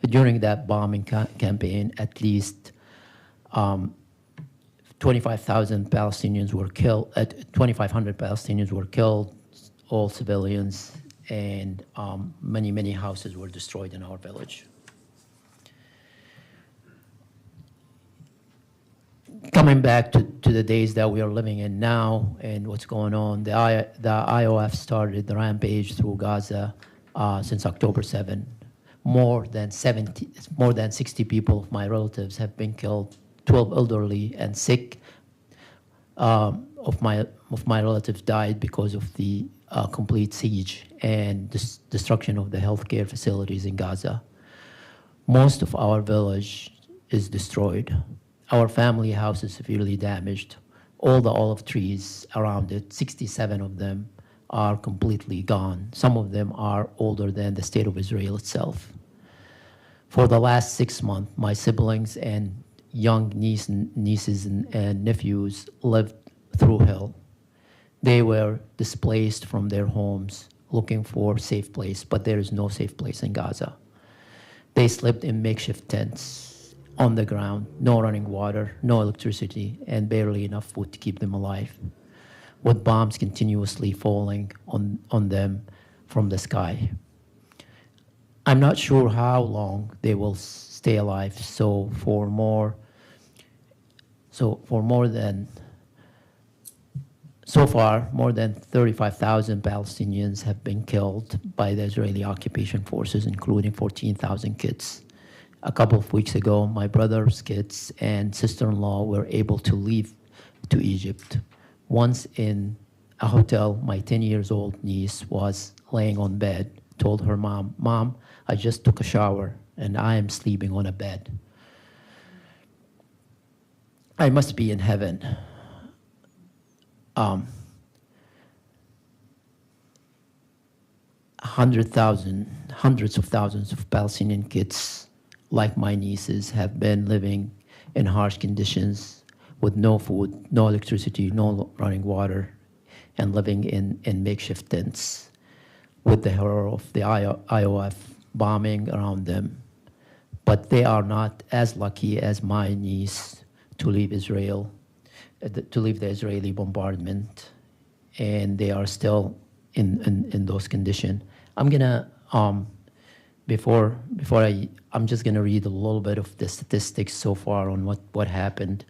During that bombing campaign, at least 25,000 Palestinians were killed. 2,500 Palestinians were killed, all civilians, and many houses were destroyed in our village. Coming back to the days that we are living in now and what's going on, the IOF started the rampage through Gaza since October 7. More than 60 people of my relatives have been killed, 12 elderly and sick of my relatives died because of the complete siege and destruction of the healthcare facilities in Gaza. Most of our village is destroyed. Our family house is severely damaged. All the olive trees around it, 67 of them, are completely gone. Some of them are older than the state of Israel itself. For the last 6 months, my siblings and young nieces and nephews lived through hell. They were displaced from their homes, looking for a safe place, but there is no safe place in Gaza. They slept in makeshift tents on the ground, no running water, no electricity, and barely enough food to keep them alive, with bombs continuously falling on them from the sky. I'm not sure how long they will stay alive, so far more than 35,000 Palestinians have been killed by the Israeli occupation forces, including 14,000 kids. A couple of weeks ago, my brother's kids and sister-in-law were able to leave to Egypt. Once in a hotel, my 10-year-old niece was laying on bed, told her mom, "Mom, I just took a shower and I am sleeping on a bed. I must be in heaven." Hundreds of thousands of Palestinian kids, like my nieces, have been living in harsh conditions with no food, no electricity, no running water, and living in makeshift tents with the horror of the IOF bombing around them. But they are not as lucky as my niece to leave Israel, to leave the Israeli bombardment, and they are still in those conditions. I'm gonna I'm just gonna read a little bit of the statistics so far on what happened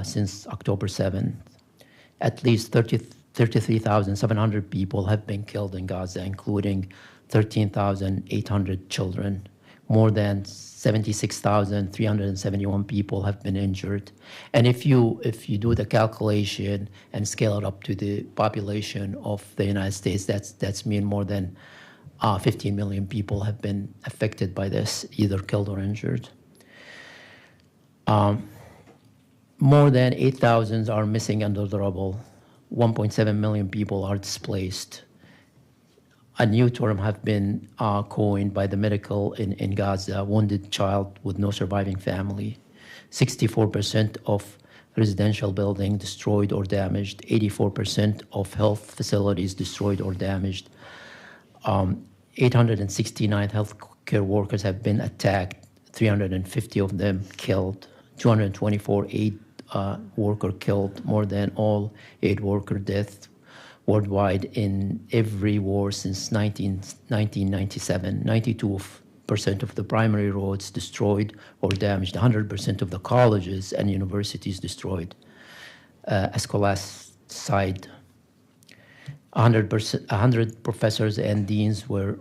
since October 7th. At least 33,700 people have been killed in Gaza, including 13,800 children. More than 76,371 people have been injured. And if you do the calculation and scale it up to the population of the United States, that's mean more than 15 million people have been affected by this, either killed or injured. More than 8,000 are missing under the rubble. 1.7 million people are displaced. A new term has been coined by the medical in Gaza, wounded child with no surviving family. 64% of residential buildings destroyed or damaged. 84% of health facilities destroyed or damaged. 869 healthcare workers have been attacked, 350 of them killed, 224 aid worker killed, more than all aid worker deaths worldwide in every war since 1997. 92% of the primary roads destroyed or damaged, 100% of the colleges and universities destroyed. A scholastic 100 professors and deans were,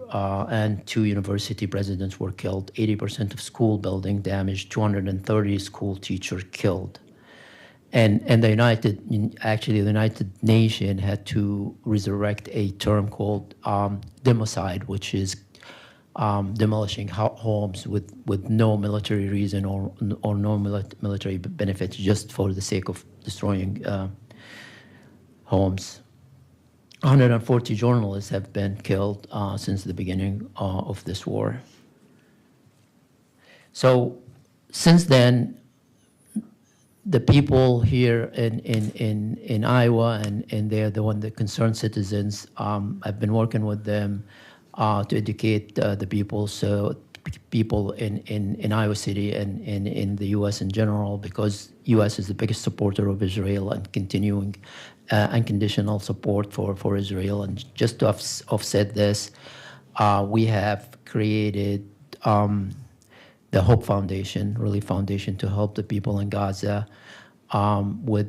and 2 university presidents were killed. 80% of school building damaged. 230 school teachers killed. And the United Nations had to resurrect a term called democide, which is demolishing homes with no military reason or no military benefits, just for the sake of destroying homes. 140 journalists have been killed since the beginning of this war. So since then, the people here in Iowa, and they're the concerned citizens, I've been working with them to educate the people, so people in Iowa City and in the U.S. in general, because U.S. is the biggest supporter of Israel and continuing unconditional support for Israel. And just to offset this, we have created the Hope Foundation, Relief Foundation, to help the people in Gaza to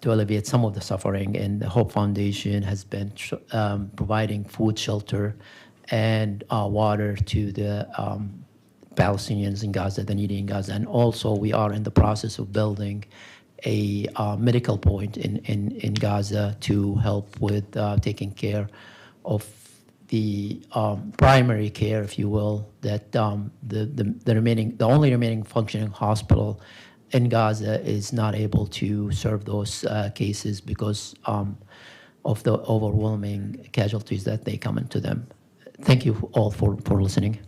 alleviate some of the suffering. And the Hope Foundation has been providing food, shelter, and water to the Palestinians in Gaza, the needy in Gaza. And also, we are in the process of building a medical point in Gaza to help with taking care of the primary care, if you will, that the only remaining functioning hospital in Gaza is not able to serve those cases because of the overwhelming casualties that they come into them. Thank you all for listening.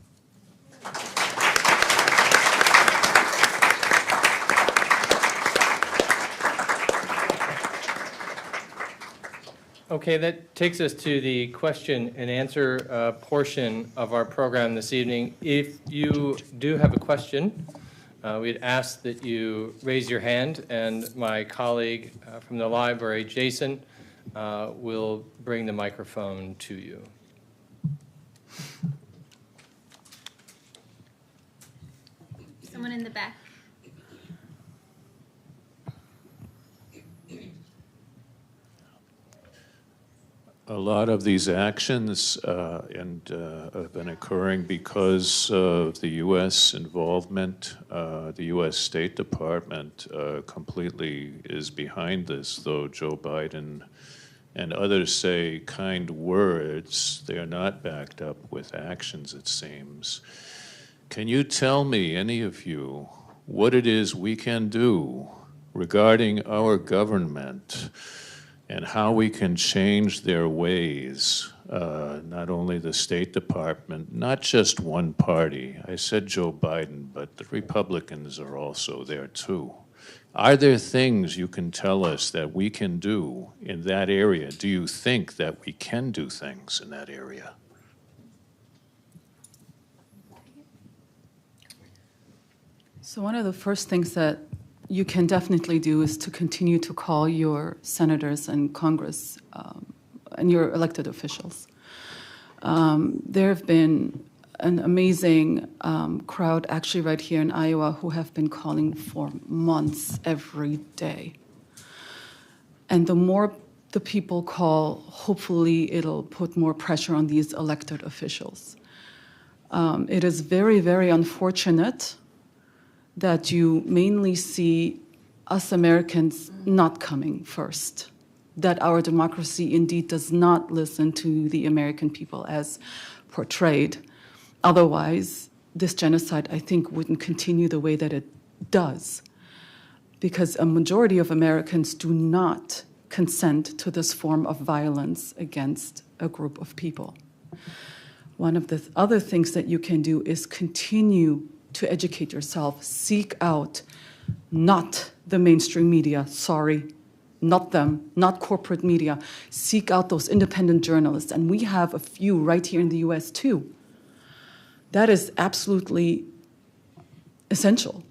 Okay, that takes us to the question and answer portion of our program this evening. If you do have a question, we'd ask that you raise your hand, and my colleague from the library, Jason, will bring the microphone to you. Someone in the back. A lot of these actions have been occurring because of the U.S. involvement. The U.S. State Department completely is behind this, though Joe Biden and others say kind words. They are not backed up with actions, it seems. Can you tell me, any of you, what it is we can do regarding our government and how we can change their ways, not only the State Department, not just one party. I said Joe Biden, but the Republicans are also there too. Are there things you can tell us that we can do in that area? Do you think that we can do things in that area? So one of the first things that you can definitely do is to continue to call your senators and Congress and your elected officials. There have been an amazing crowd actually right here in Iowa who have been calling for months every day. And the more the people call, hopefully it'll put more pressure on these elected officials. It is very, very unfortunate that you mainly see us Americans not coming first, that our democracy indeed does not listen to the American people as portrayed. Otherwise, this genocide, I think, wouldn't continue the way that it does, because a majority of Americans do not consent to this form of violence against a group of people. One of the other things that you can do is continue to educate yourself. Seek out not the mainstream media, sorry, not them, not corporate media. Seek out those independent journalists, and we have a few right here in the US too. That is absolutely essential.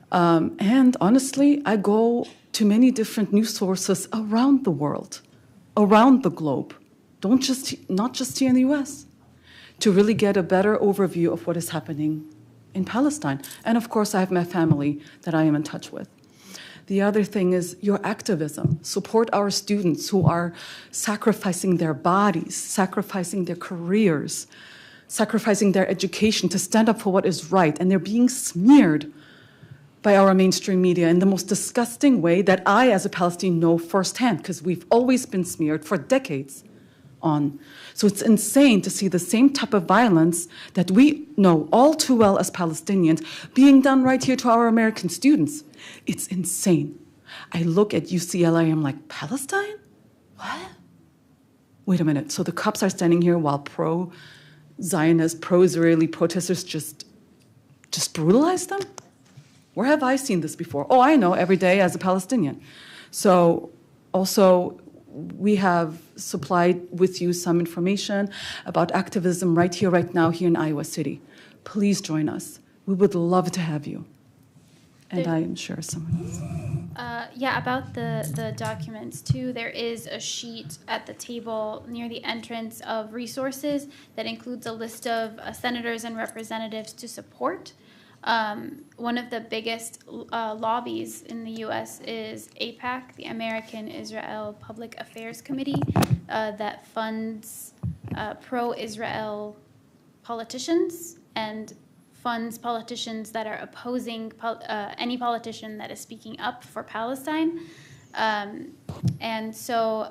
And honestly, I go to many different news sources around the world, around the globe, not just here in the US, to really get a better overview of what is happening in Palestine. And of course, I have my family that I am in touch with. The other thing is your activism. Support our students who are sacrificing their bodies, sacrificing their careers, sacrificing their education to stand up for what is right, and they're being smeared by our mainstream media in the most disgusting way that I, as a Palestinian, know firsthand, because we've always been smeared for decades on. So it's insane to see the same type of violence that we know all too well as Palestinians being done right here to our American students. It's insane. I look at UCLA, I'm like, Palestine? What? Wait a minute, so the cops are standing here while pro-Zionist, pro-Israeli protesters just brutalize them? Where have I seen this before? Oh, I know, every day as a Palestinian. So also, we have supplied with you some information about activism right here, right now, here in Iowa City. Please join us. We would love to have you. And I am sure someone else. Yeah, about the documents too, there is a sheet at the table near the entrance of resources that includes a list of senators and representatives to support. One of the biggest lobbies in the U.S. is AIPAC, the American-Israel Public Affairs Committee, that funds pro-Israel politicians and funds politicians that are opposing any politician that is speaking up for Palestine. And so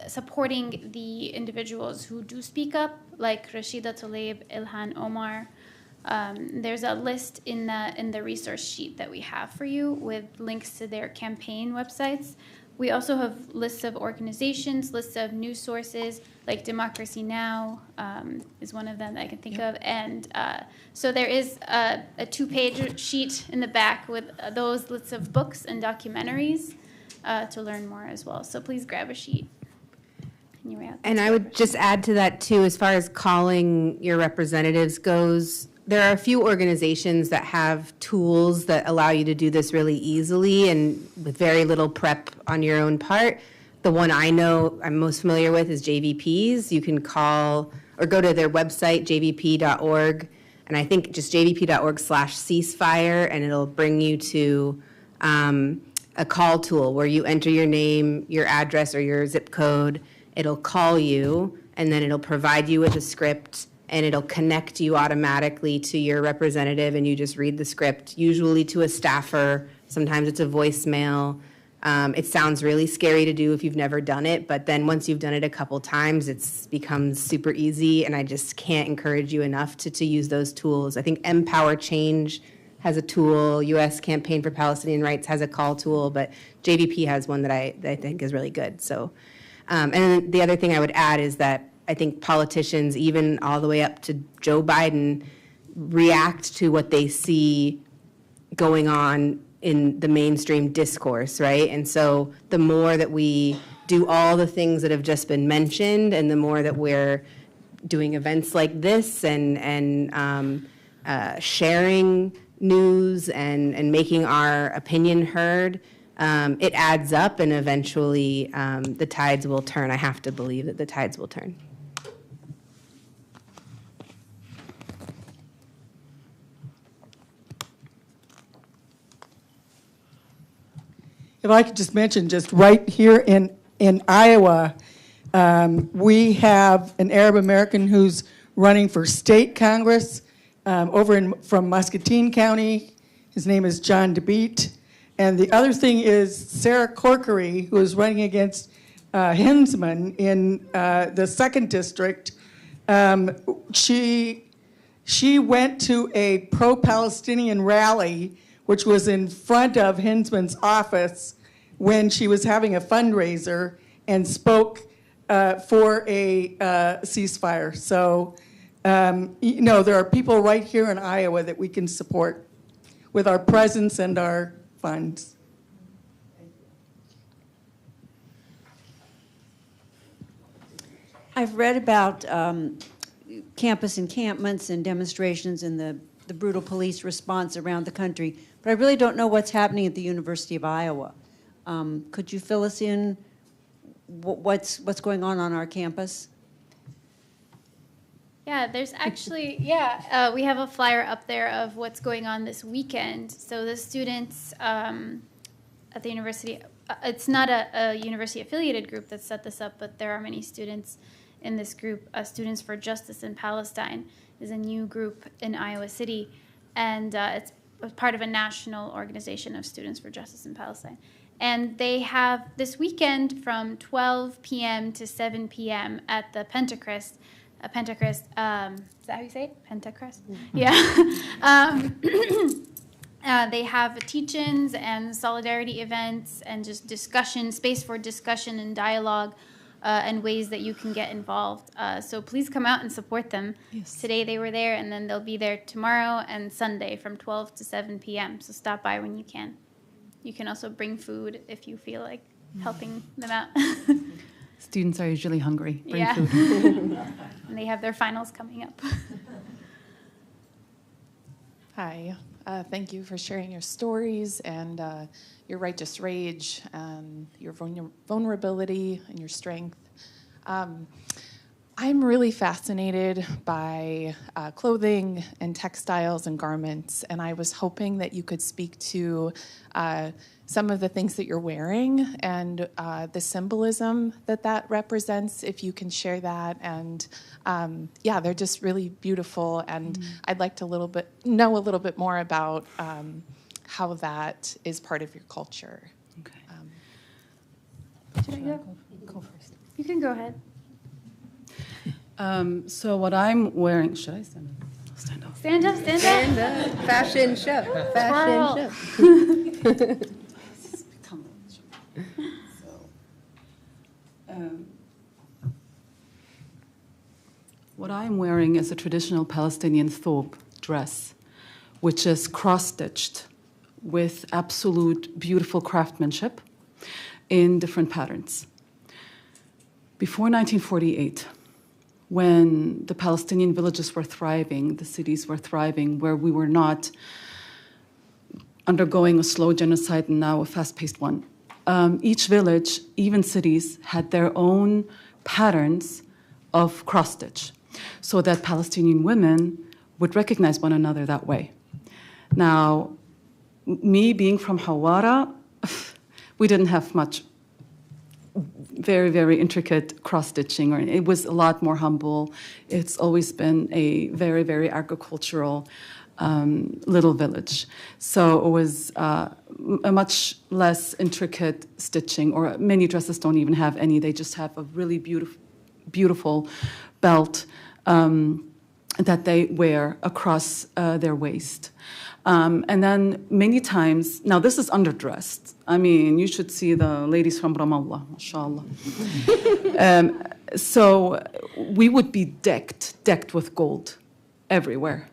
supporting the individuals who do speak up, like Rashida Tlaib, Ilhan Omar. There's a list in the resource sheet that we have for you with links to their campaign websites. We also have lists of organizations, lists of news sources, like Democracy Now! Is one of them that I can think of. And so there is a 2-page sheet in the back with those lists of books and documentaries to learn more as well. So please grab a sheet. And I would just add to that, too, as far as calling your representatives goes, there are a few organizations that have tools that allow you to do this really easily and with very little prep on your own part. The one I know I'm most familiar with is JVP's. You can call or go to their website, jvp.org, and I think just jvp.org/ceasefire, and it'll bring you to a call tool where you enter your name, your address, or your zip code. It'll call you, and then it'll provide you with a script, and it'll connect you automatically to your representative, and you just read the script, usually to a staffer. Sometimes it's a voicemail. It sounds really scary to do if you've never done it, but then once you've done it a couple times, it becomes super easy, and I just can't encourage you enough to use those tools. I think Empower Change has a tool, U.S. Campaign for Palestinian Rights has a call tool, but JVP has one that I think is really good. So, and then the other thing I would add is that I think politicians, even all the way up to Joe Biden, react to what they see going on in the mainstream discourse, right? And so the more that we do all the things that have just been mentioned, and the more that we're doing events like this and sharing news and making our opinion heard, it adds up, and eventually the tides will turn. I have to believe that the tides will turn. If I could just mention, just right here in Iowa, we have an Arab American who's running for state Congress from Muscatine County. His name is John DeBeat. And the other thing is Sarah Corkery, who is running against Hinsman in the 2nd District. She went to a pro-Palestinian rally, which was in front of Hinsman's office when she was having a fundraiser, and spoke for a ceasefire. So, there are people right here in Iowa that we can support with our presence and our funds. I've read about campus encampments and demonstrations and the brutal police response around the country, but I really don't know what's happening at the University of Iowa. Could you fill us in what's going on our campus? Yeah, there's actually, we have a flyer up there of what's going on this weekend. So the students at the university. It's not a university-affiliated group that set this up, but there are many students in this group. Students for Justice in Palestine is a new group in Iowa City, and it's part of a national organization of Students for Justice in Palestine. And they have this weekend from 12 p.m. to 7 p.m. at the Pentacrest. Pentacrest, is that how you say it? Pentacrest? Yeah. They have teach-ins and solidarity events and just discussion, space for discussion and dialogue and ways that you can get involved. So please come out and support them. Yes. Today they were there, and then they'll be there tomorrow and Sunday from 12 to 7 p.m. So stop by when you can. You can also bring food if you feel like helping them out. Students are usually hungry. Bring Yeah. food. And they have their finals coming up. Hi. Thank you for sharing your stories and your righteous rage and your vulnerability and your strength. I'm really fascinated by clothing and textiles and garments, and I was hoping that you could speak to some of the things that you're wearing and the symbolism that that represents, if you can share that. And yeah, they're just really beautiful, and I'd like to know a little bit more about how that is part of your culture. Okay. Should I go? Go first. You can go ahead. So what I'm wearing, should I stand up? I'll stand up. Stand up, stand up. Fashion show. Twirl. Fashion show. What I'm wearing is a traditional Palestinian thobe dress, which is cross-stitched with absolute beautiful craftsmanship in different patterns. Before 1948, when the Palestinian villages were thriving, the cities were thriving, where we were not undergoing a slow genocide and now a fast-paced one, each village, even cities, had their own patterns of cross-stitch, so that Palestinian women would recognize one another that way. Now, me being from Hawara, we didn't have much very, very intricate cross-stitching, or it was a lot more humble. It's always been a very, very agricultural little village. So it was a much less intricate stitching, or many dresses don't even have any. They just have a really beautiful belt that they wear across their waist. And then many times, now this is underdressed. I mean, you should see the ladies from Ramallah, mashallah. So we would be decked with gold everywhere.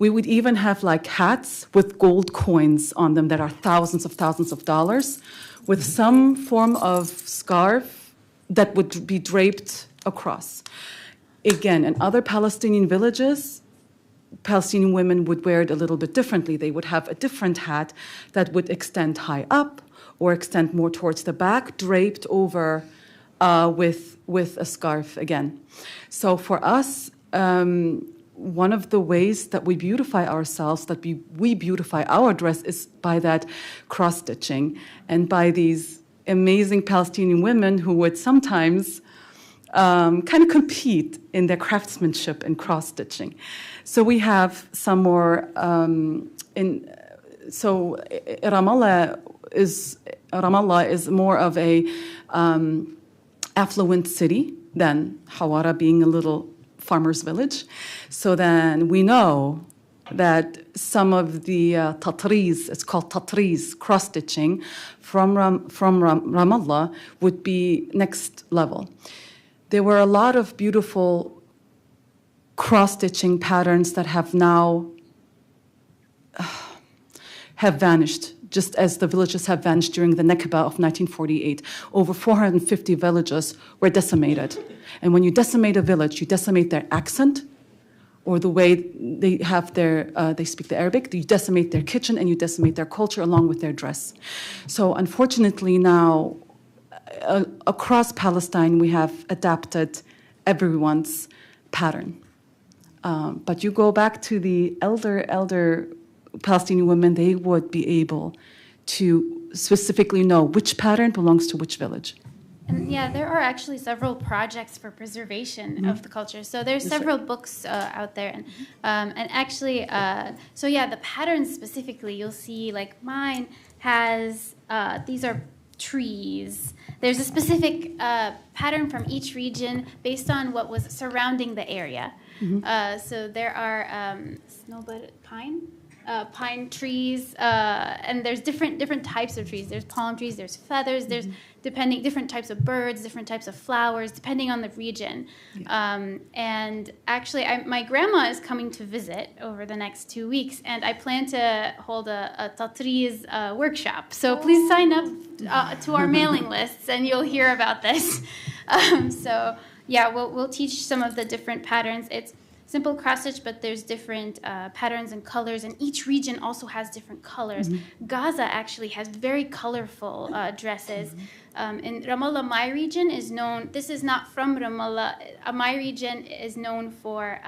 We would even have like hats with gold coins on them that are thousands of dollars, with some form of scarf that would be draped across. Again, in other Palestinian villages, Palestinian women would wear it a little bit differently. They would have a different hat that would extend high up or extend more towards the back, draped over with a scarf again. So for us, one of the ways that we beautify ourselves, that we beautify our dress, is by that cross-stitching and by these amazing Palestinian women who would sometimes kind of compete in their craftsmanship and cross-stitching. So we have some more, so Ramallah is more of a affluent city than Hawara, being a little farmer's village. So then we know that some of the tatriz, it's called tatriz, cross-stitching from Ramallah would be next level. There were a lot of beautiful cross-stitching patterns that have now have vanished, just as the villages have vanished during the Nakba of 1948. Over 450 villages were decimated. And when you decimate a village, you decimate their accent, or the way they have they speak the Arabic. You decimate their kitchen, and you decimate their culture along with their dress. So unfortunately now, across Palestine, we have adapted everyone's pattern. But you go back to the elder Palestinian women, they would be able to specifically know which pattern belongs to which village? And yeah, there are actually several projects for preservation of the culture. So there's several books out there, and actually, so yeah, the patterns specifically, you'll see like mine has these are trees. There's a specific pattern from each region based on what was surrounding the area. So there are snowbud pine trees, and there's different types of trees. There's palm trees, there's feathers, there's different types of birds, different types of flowers, depending on the region. And actually, my grandma is coming to visit over the next 2 weeks, and I plan to hold a tatriz workshop. So please sign up to our mailing lists, and you'll hear about this. So yeah, we'll teach some of the different patterns. It's simple cross stitch, but there's different patterns and colors, and each region also has different colors. Gaza actually has very colorful dresses. In Ramallah, my region is known, this is not from Ramallah, my region is known for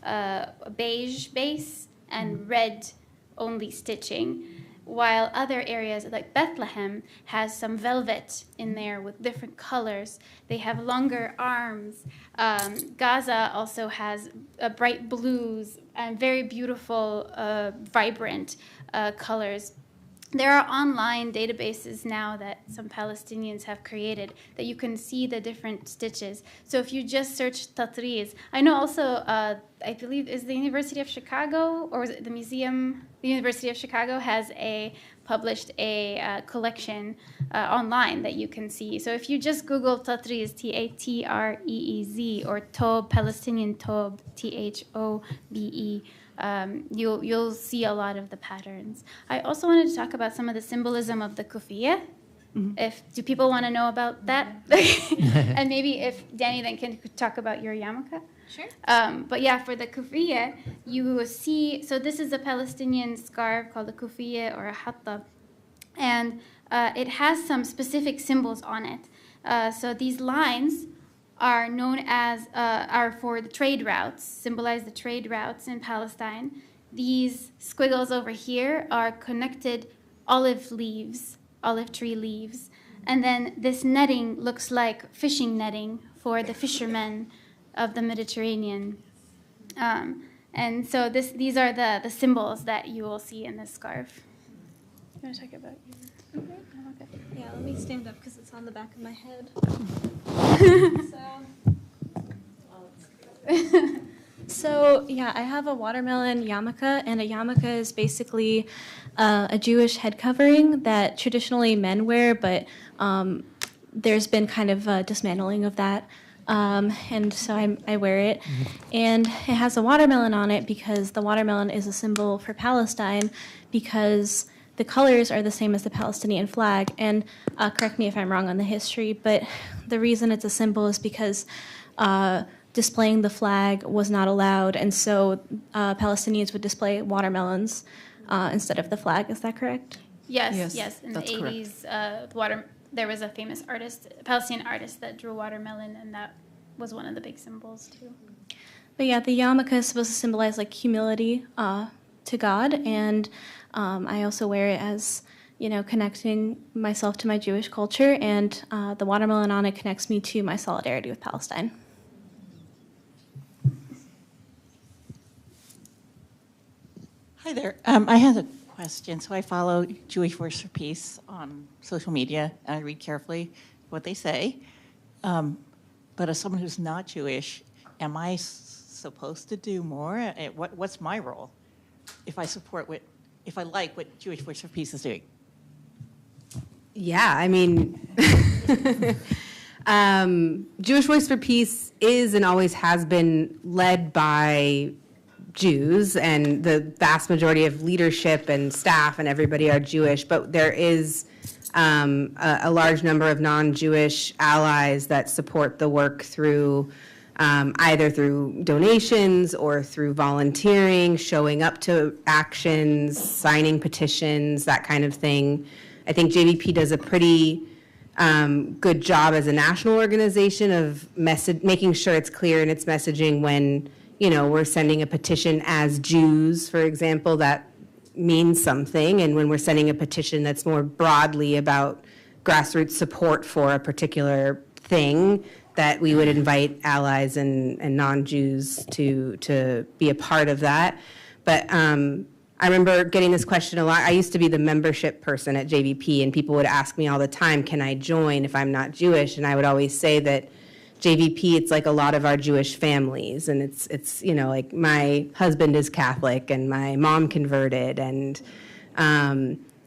a beige base and red only stitching, while other areas like Bethlehem has some velvet in there with different colors. They have longer arms. Gaza also has bright blues and very beautiful, vibrant colors. There are online databases now that some Palestinians have created that you can see the different stitches. So if you just search tatriz, I know also, I believe, is the University of Chicago, or was it the museum? The University of Chicago has published a collection online that you can see. So if you just Google tatriz, T-A-T-R-E-E-Z, or Tob, Palestinian Tob, T-H-O-B-E, you'll see a lot of the patterns. I also wanted to talk about some of the symbolism of the kufiya. Do people want to know about that? And maybe if Danny then can talk about your yarmulke. Sure. But yeah, for the kufiya, you will see, so this is a Palestinian scarf called a kufiya or a hatta, and it has some specific symbols on it. So these lines are known as, are for the trade routes, symbolize the trade routes in Palestine. These squiggles over here are connected olive tree leaves. And then this netting looks like fishing netting for the fishermen of the Mediterranean. And so these are the symbols that you will see in this scarf. You want to talk about yours? Okay. Yeah, let me stand up because it's on the back of my head. So yeah, I have a watermelon yarmulke, and a yarmulke is basically a Jewish head covering that traditionally men wear, but there's been kind of a dismantling of that, and so I wear it. And it has a watermelon on it because the watermelon is a symbol for Palestine, because the colors are the same as the Palestinian flag. And correct me if I'm wrong on the history, but the reason it's a symbol is because displaying the flag was not allowed, and so Palestinians would display watermelons instead of the flag. Is that correct? Yes. In the 80s, there was a famous artist, a Palestinian artist, that drew watermelon, and that was one of the big symbols too. But yeah, the yarmulke is supposed to symbolize like humility to God, and I also wear it as, connecting myself to my Jewish culture, and the watermelon on it connects me to my solidarity with Palestine. Hi there. I had a question. So I follow Jewish Voice for Peace on social media, and I read carefully what they say. But as someone who's not Jewish, am I supposed to do more? What's my role if I like what Jewish Voice for Peace is doing? Yeah, I mean, Jewish Voice for Peace is and always has been led by Jews, and the vast majority of leadership and staff and everybody are Jewish, but there is a large number of non-Jewish allies that support the work through either through donations or through volunteering, showing up to actions, signing petitions, that kind of thing. I think JVP does a pretty good job as a national organization of making sure it's clear in its messaging when we're sending a petition as Jews, for example, that means something, and when we're sending a petition that's more broadly about grassroots support for a particular thing, that we would invite allies and non-Jews to be a part of that. But I remember getting this question a lot. I used to be the membership person at JVP, and people would ask me all the time, can I join if I'm not Jewish? And I would always say that JVP, it's like a lot of our Jewish families, and it's you know, like my husband is Catholic and my mom converted, and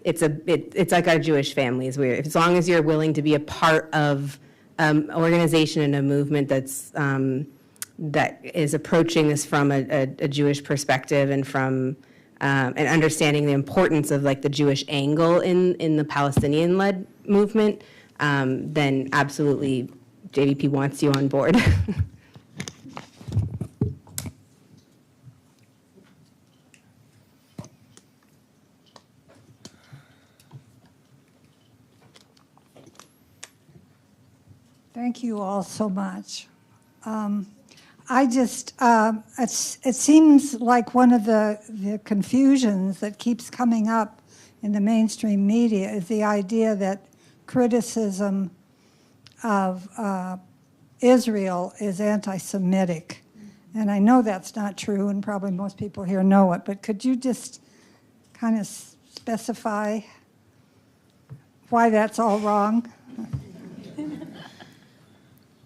it's like our Jewish families. As long as you're willing to be a part of organization and a movement that is approaching this from a Jewish perspective and from and understanding the importance of like the Jewish angle in the Palestinian-led movement, then absolutely JVP wants you on board. Thank you all so much. I just, it seems like one of the confusions that keeps coming up in the mainstream media is the idea that criticism of Israel is anti-Semitic. And I know that's not true, and probably most people here know it, but could you just kind of specify why that's all wrong?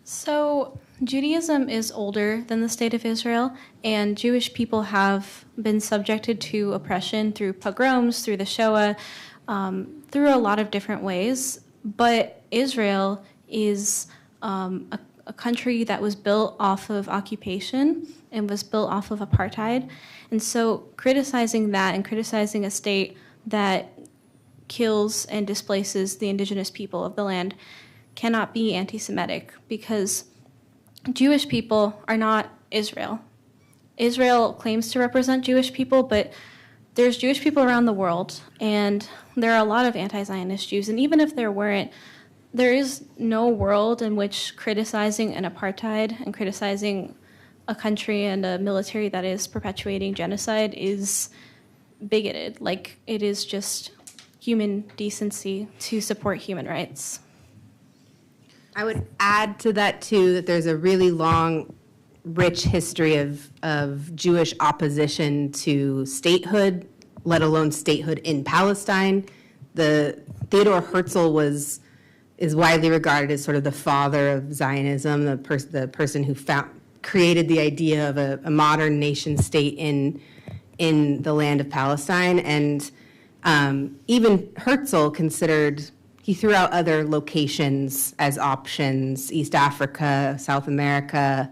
So Judaism is older than the State of Israel, and Jewish people have been subjected to oppression through pogroms, through the Shoah, through a lot of different ways. But Israel is a country that was built off of occupation and was built off of apartheid. And so criticizing that and criticizing a state that kills and displaces the indigenous people of the land cannot be anti-Semitic, because Jewish people are not Israel. Israel claims to represent Jewish people, but there's Jewish people around the world, and there are a lot of anti-Zionist Jews. And even if there weren't, there is no world in which criticizing an apartheid and criticizing a country and a military that is perpetuating genocide is bigoted. Like, it is just human decency to support human rights. I would add to that, too, that there's a really long, rich history of Jewish opposition to statehood, let alone statehood in Palestine. Theodor Herzl is widely regarded as sort of the father of Zionism, the person who created the idea of a modern nation state in the land of Palestine. And even Herzl he threw out other locations as options: East Africa, South America,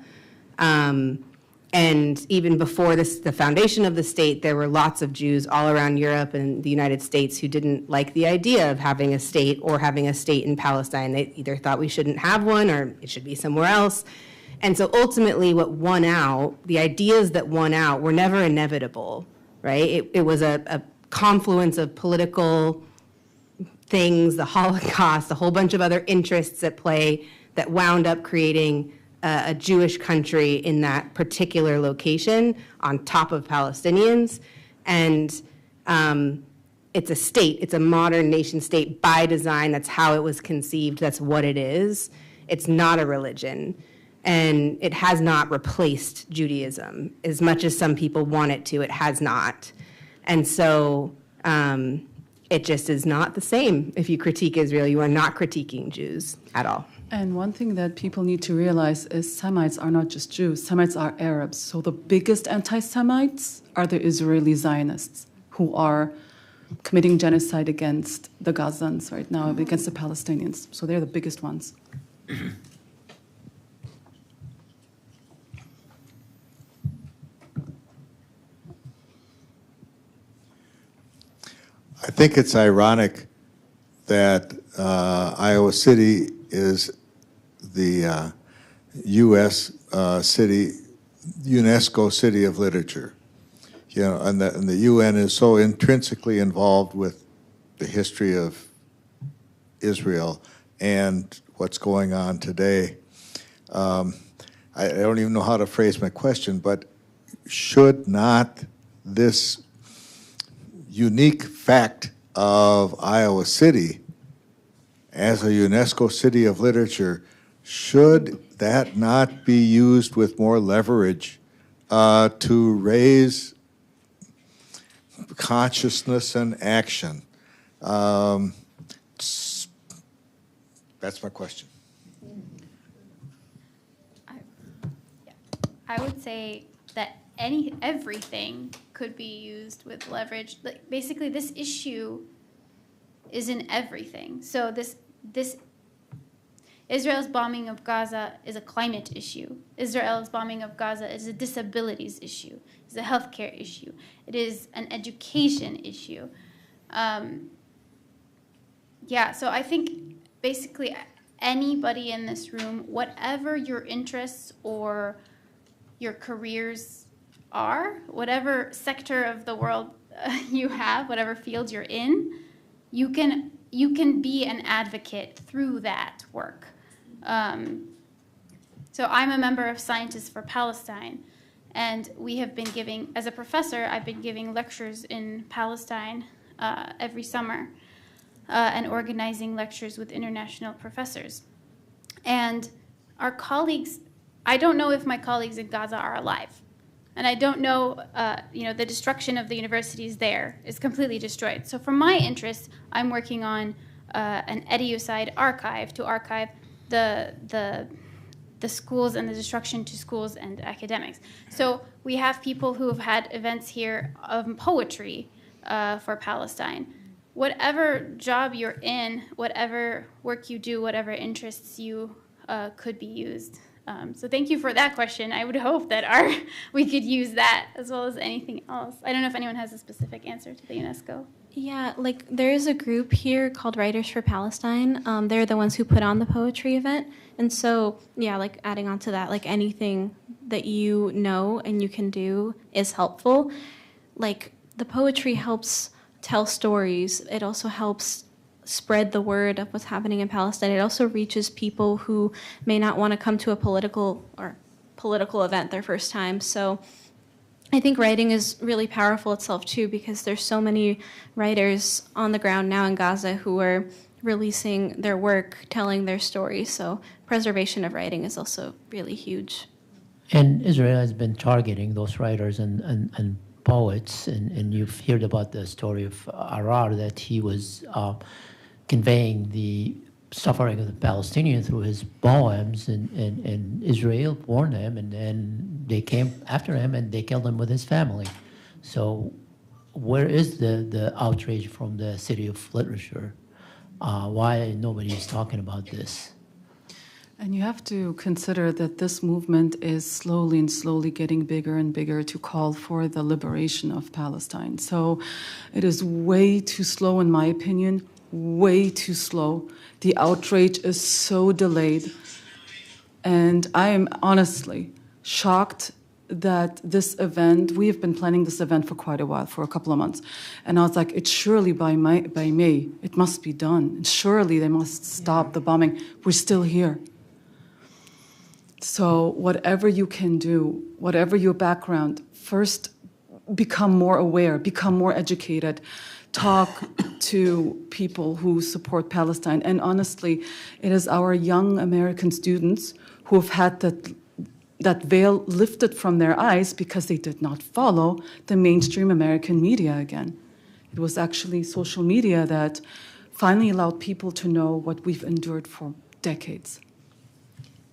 and even before the foundation of the state, there were lots of Jews all around Europe and the United States who didn't like the idea of having a state or having a state in Palestine. They either thought we shouldn't have one or it should be somewhere else. And so ultimately what won out, the ideas that won out, were never inevitable, right? It was a confluence of political things, the Holocaust, a whole bunch of other interests at play that wound up creating a Jewish country in that particular location on top of Palestinians. And it's a state. It's a modern nation state by design. That's how it was conceived. That's what it is. It's not a religion. And it has not replaced Judaism. As much as some people want it to, it has not. And so it just is not the same. If you critique Israel, you are not critiquing Jews at all. And one thing that people need to realize is Semites are not just Jews. Semites are Arabs. So the biggest anti-Semites are the Israeli Zionists, who are committing genocide against the Gazans right now, against the Palestinians. So they're the biggest ones. I think it's ironic that Iowa City is the U.S. city, UNESCO City of Literature. You know, and the UN is so intrinsically involved with the history of Israel and what's going on today. I don't even know how to phrase my question, but should not this unique fact of Iowa City as a UNESCO City of Literature, should that not be used with more leverage to raise consciousness and action? That's my question. I would say that everything could be used with leverage. Like, basically, this issue is in everything. So this Israel's bombing of Gaza is a climate issue. Israel's bombing of Gaza is a disabilities issue. It's a healthcare issue. It is an education issue. Yeah, so I think basically anybody in this room, whatever your interests or your careers are, whatever sector of the world you have, whatever field you're in, you can be an advocate through that work. So I'm a member of Scientists for Palestine, and we have been giving, as a professor, I've been giving lectures in Palestine every summer and organizing lectures with international professors. And our colleagues, I don't know if my colleagues in Gaza are alive. And I don't know, the destruction of the universities there is completely destroyed. So for my interests, I'm working on an EduSide archive to archive the schools and the destruction to schools and academics. So we have people who have had events here of poetry for Palestine. Whatever job you're in, whatever work you do, whatever interests you could be used. So thank you for that question. I would hope that we could use that as well as anything else. I don't know if anyone has a specific answer to the UNESCO. Yeah, like there is a group here called Writers for Palestine. They're the ones who put on the poetry event. And so, yeah, like adding on to that, like anything that you know and you can do is helpful. Like the poetry helps tell stories. It also helps spread the word of what's happening in Palestine. It also reaches people who may not want to come to a political event their first time. So I think writing is really powerful itself too, because there's so many writers on the ground now in Gaza who are releasing their work, telling their story. So preservation of writing is also really huge. And Israel has been targeting those writers and poets, and you've heard about the story of Arar, that he was conveying the suffering of the Palestinians through his poems, and Israel warned him, and then they came after him and they killed him with his family. So where is the outrage from the City of Literature? Why nobody is talking about this? And you have to consider that this movement is slowly and slowly getting bigger and bigger to call for the liberation of Palestine. So it is way too slow, in my opinion, way too slow. The outrage is so delayed. And I am honestly shocked that this event, we have been planning this event for quite a while, for a couple of months. And I was like, it's surely by May, it must be done. And surely they must stop the bombing. We're still here. So whatever you can do, whatever your background, first become more aware, become more educated, talk to people who support Palestine. And honestly, it is our young American students who have had that veil lifted from their eyes because they did not follow the mainstream American media again. It was actually social media that finally allowed people to know what we've endured for decades.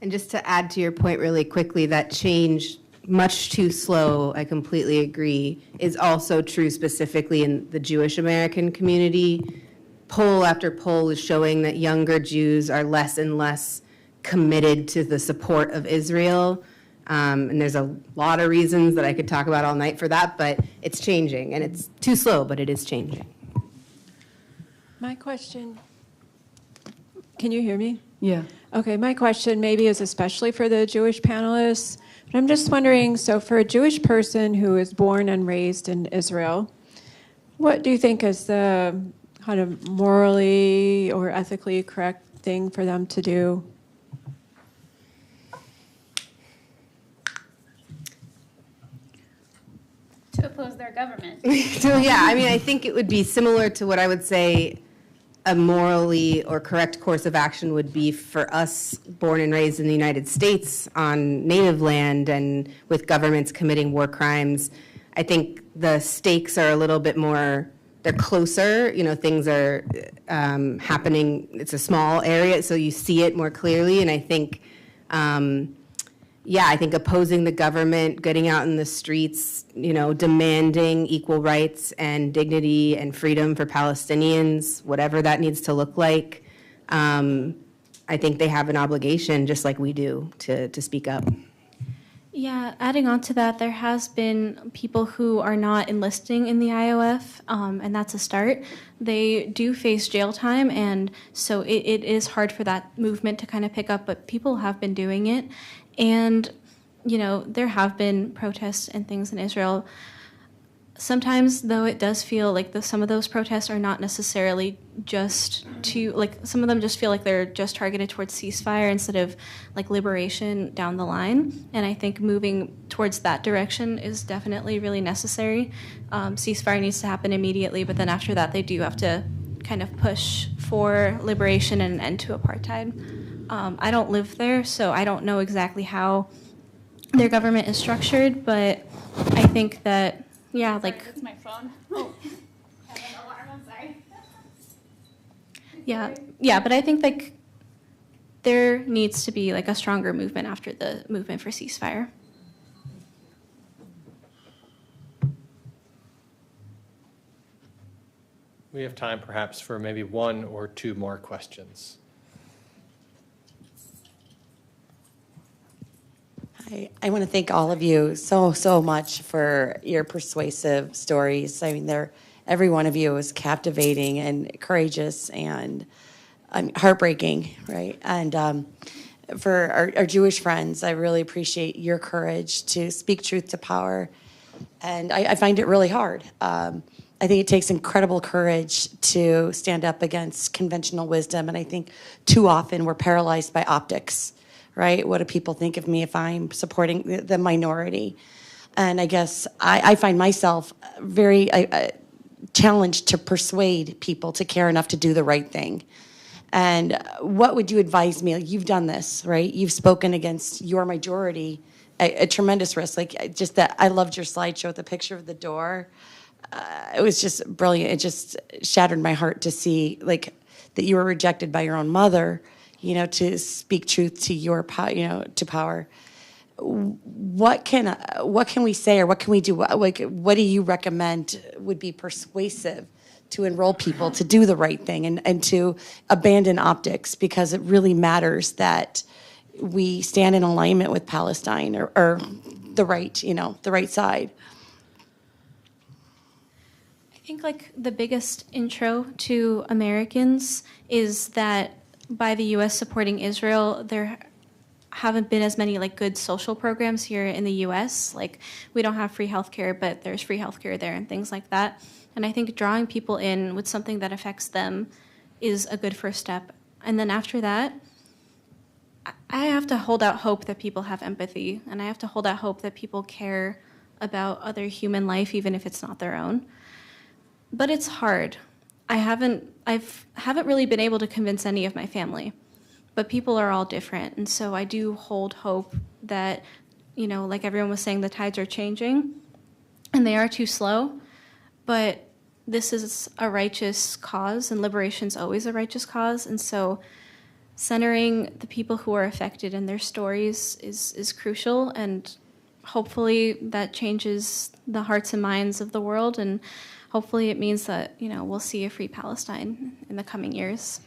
And just to add to your point really quickly, that change, much too slow, I completely agree, is also true specifically in the Jewish American community. Poll after poll is showing that younger Jews are less and less committed to the support of Israel. And there's a lot of reasons that I could talk about all night for that, but it's changing, and it's too slow, but it is changing. My question, can you hear me? Yeah. Okay, my question maybe is especially for the Jewish panelists, but I'm just wondering, so for a Jewish person who is born and raised in Israel, what do you think is the kind of morally or ethically correct thing for them to do? to oppose their government. So yeah, I mean, I think it would be similar to what I would say a morally or correct course of action would be for us born and raised in the United States on native land and with governments committing war crimes. I think the stakes are a little bit more, they're closer, you know, things are happening, it's a small area, so you see it more clearly, and I think, I think opposing the government, getting out in the streets, you know, demanding equal rights and dignity and freedom for Palestinians, whatever that needs to look like, I think they have an obligation, just like we do, to speak up. Yeah, adding on to that, there has been people who are not enlisting in the IOF, and that's a start. They do face jail time, and so it is hard for that movement to kind of pick up, but people have been doing it. And, you know, there have been protests and things in Israel. Sometimes, though, it does feel like some of those protests are not necessarily just some of them just feel like they're just targeted towards ceasefire instead of, like, liberation down the line. And I think moving towards that direction is definitely really necessary. Ceasefire needs to happen immediately, but then after that, they do have to kind of push for liberation and an end to apartheid. I don't live there, so I don't know exactly how their government is structured, but I think that, yeah, like... Sorry, that's my phone. Oh, I have an alarm, I'm sorry. Yeah, but I think, like, there needs to be, like, a stronger movement after the movement for ceasefire. We have time perhaps for maybe one or two more questions. I want to thank all of you so much for your persuasive stories. I mean, every one of you is captivating and courageous and heartbreaking, right? And for our Jewish friends, I really appreciate your courage to speak truth to power. And I find it really hard. I think it takes incredible courage to stand up against conventional wisdom. And I think too often we're paralyzed by optics. Right? What do people think of me if I'm supporting the minority? And I guess I find myself very challenged to persuade people to care enough to do the right thing. And what would you advise me? Like, you've done this, right? You've spoken against your majority at a tremendous risk. Like, just that, I loved your slideshow with the picture of the door. It was just brilliant. It just shattered my heart to see, like, that you were rejected by your own mother, you know, to speak truth to your to power. What can we say, or what can we do? Like, what do you recommend would be persuasive to enroll people to do the right thing and to abandon optics, because it really matters that we stand in alignment with Palestine or the right, the right side. I think, like, the biggest intro to Americans is that by the U.S. supporting Israel, there haven't been as many, like, good social programs here in the U.S. Like, we don't have free healthcare, but there's free healthcare there and things like that. And I think drawing people in with something that affects them is a good first step. And then after that, I have to hold out hope that people have empathy, and I have to hold out hope that people care about other human life, even if it's not their own. But it's hard. I haven't really been able to convince any of my family, but people are all different. And so I do hold hope that, like everyone was saying, the tides are changing and they are too slow, but this is a righteous cause, and liberation's always a righteous cause. And so centering the people who are affected and their stories is crucial, and hopefully that changes the hearts and minds of the world, and hopefully it means that, we'll see a free Palestine in the coming years.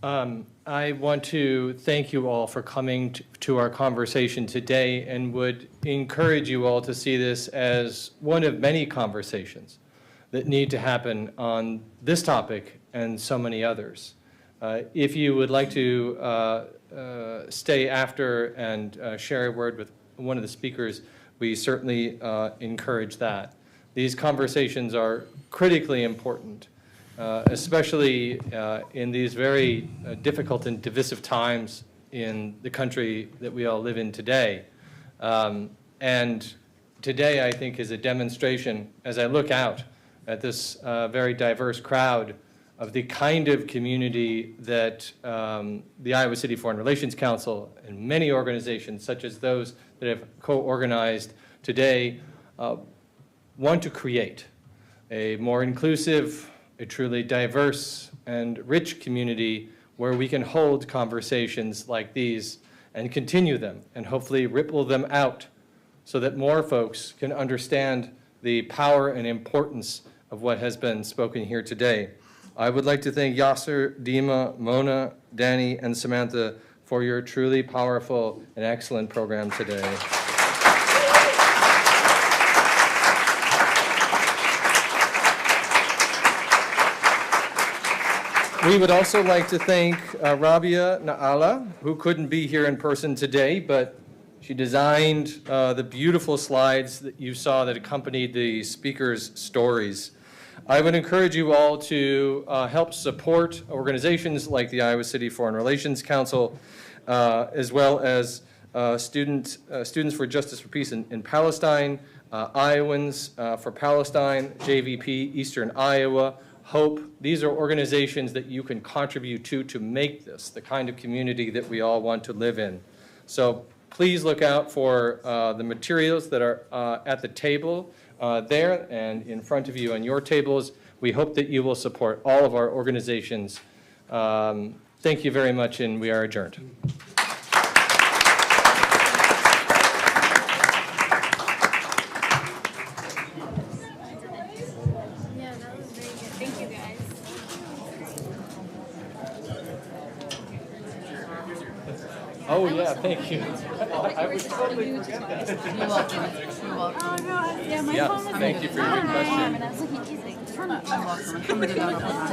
I want to thank you all for coming to our conversation today, and would encourage you all to see this as one of many conversations that need to happen on this topic and so many others. If you would like to stay after and share a word with one of the speakers, we certainly encourage that. These conversations are critically important, especially in these very difficult and divisive times in the country that we all live in today. And today, I think, is a demonstration, as I look out at this very diverse crowd, of the kind of community that the Iowa City Foreign Relations Council and many organizations, such as those that have co-organized today, want to create a more inclusive, a truly diverse and rich community where we can hold conversations like these and continue them and hopefully ripple them out so that more folks can understand the power and importance of what has been spoken here today. I would like to thank Yasser, Dima, Mona, Danny, and Samantha for your truly powerful and excellent program today. We would also like to thank Rabia Naala, who couldn't be here in person today, but she designed the beautiful slides that you saw that accompanied the speakers' stories. I would encourage you all to help support organizations like the Iowa City Foreign Relations Council, as well as Students for Justice for Peace in Palestine, Iowans for Palestine, JVP Eastern Iowa, HOPE. These are organizations that you can contribute to make this the kind of community that we all want to live in. So please look out for the materials that are at the table there and in front of you on your tables. We hope that you will support all of our organizations. Thank you very much, and we are adjourned. Oh, yeah, thank you. I would totally forget that. You're welcome. You're welcome. Yeah, thank you for your good question. I'm welcome.